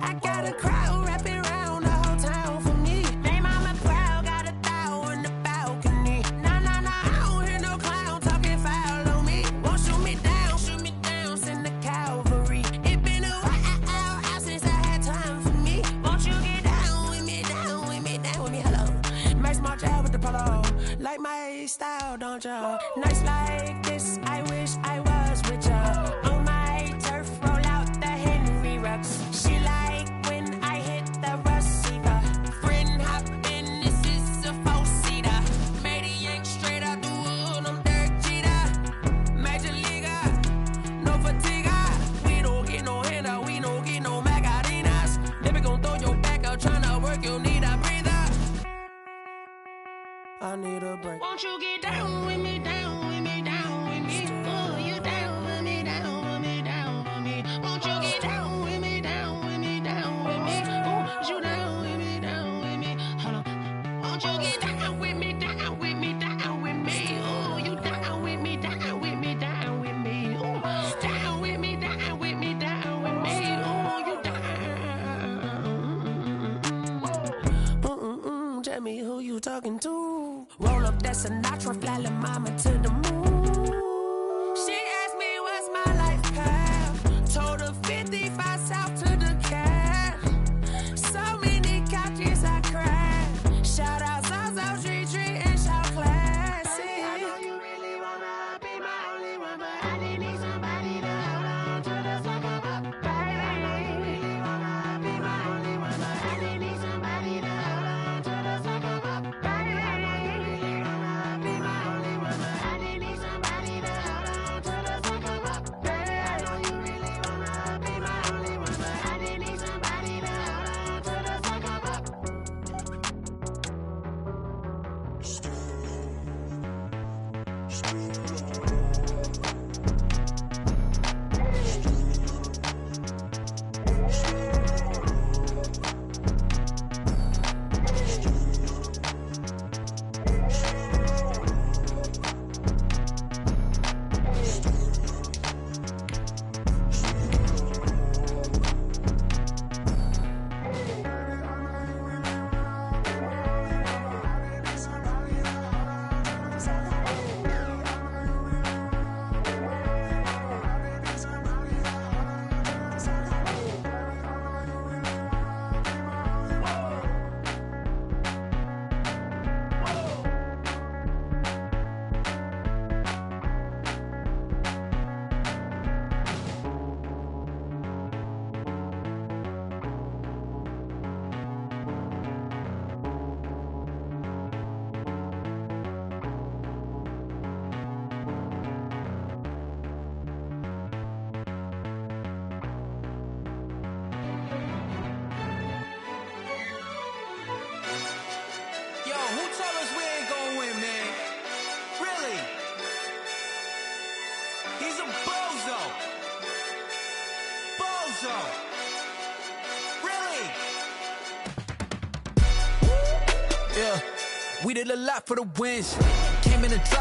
I got a crowd wrapping around the whole town for me. They mama proud, got a thou on the balcony. Nah, nah, nah, I don't hear no clown talking foul on me. Won't shoot me down, send the cavalry. It been a while since I had time for me. Won't you get down with me, down with me, down with me? Hello. Max March out with the polo. Like my style, don't ya? Nights like this, I wish I was with ya. On my turf, roll out the Henry Rux. She like when I hit the receiver. Friend hop in, this is a four-seater. Made a yank straight out the wood, I'm Derek Jeter. Major leaguer, no fatigue. We don't get no handout, we don't get no Macarinas. Never gon' throw your back out, tryna work, you need a breather. I need a break. Won't you get down with me, down with me, down with me? Oh, you down with me, down with me, down with me? Won't you get down with me, down with me, down with me? Oh, you down with me, down with me? Hold on. Won't you get down with me, down with me, down with me? Oh, you down with me, down with me, down with me? Oh, down with me, down with me, down with me? Oh, you down. Tell me who you talking to. Roll up that Sinatra, fly la mama to the moon. She asked me what's my life path. Told her 55 south to the cab. So many couches I cried. Shout out South Street and shout classy. I know you really wanna be my only one, but I didn't need somebody to hold on to the sucker up. Baby, I know you really wanna be my only one, but I didn't need somebody to hold on to the sucker up. Baby, I know you really wanna be my only one, but I didn't need somebody to hold on to the sucker up. Baby, I know you really wanna be my only one, but I didn't need somebody to hold on to the sucker up. Yeah, we did a lot for the wins. Came in a drop.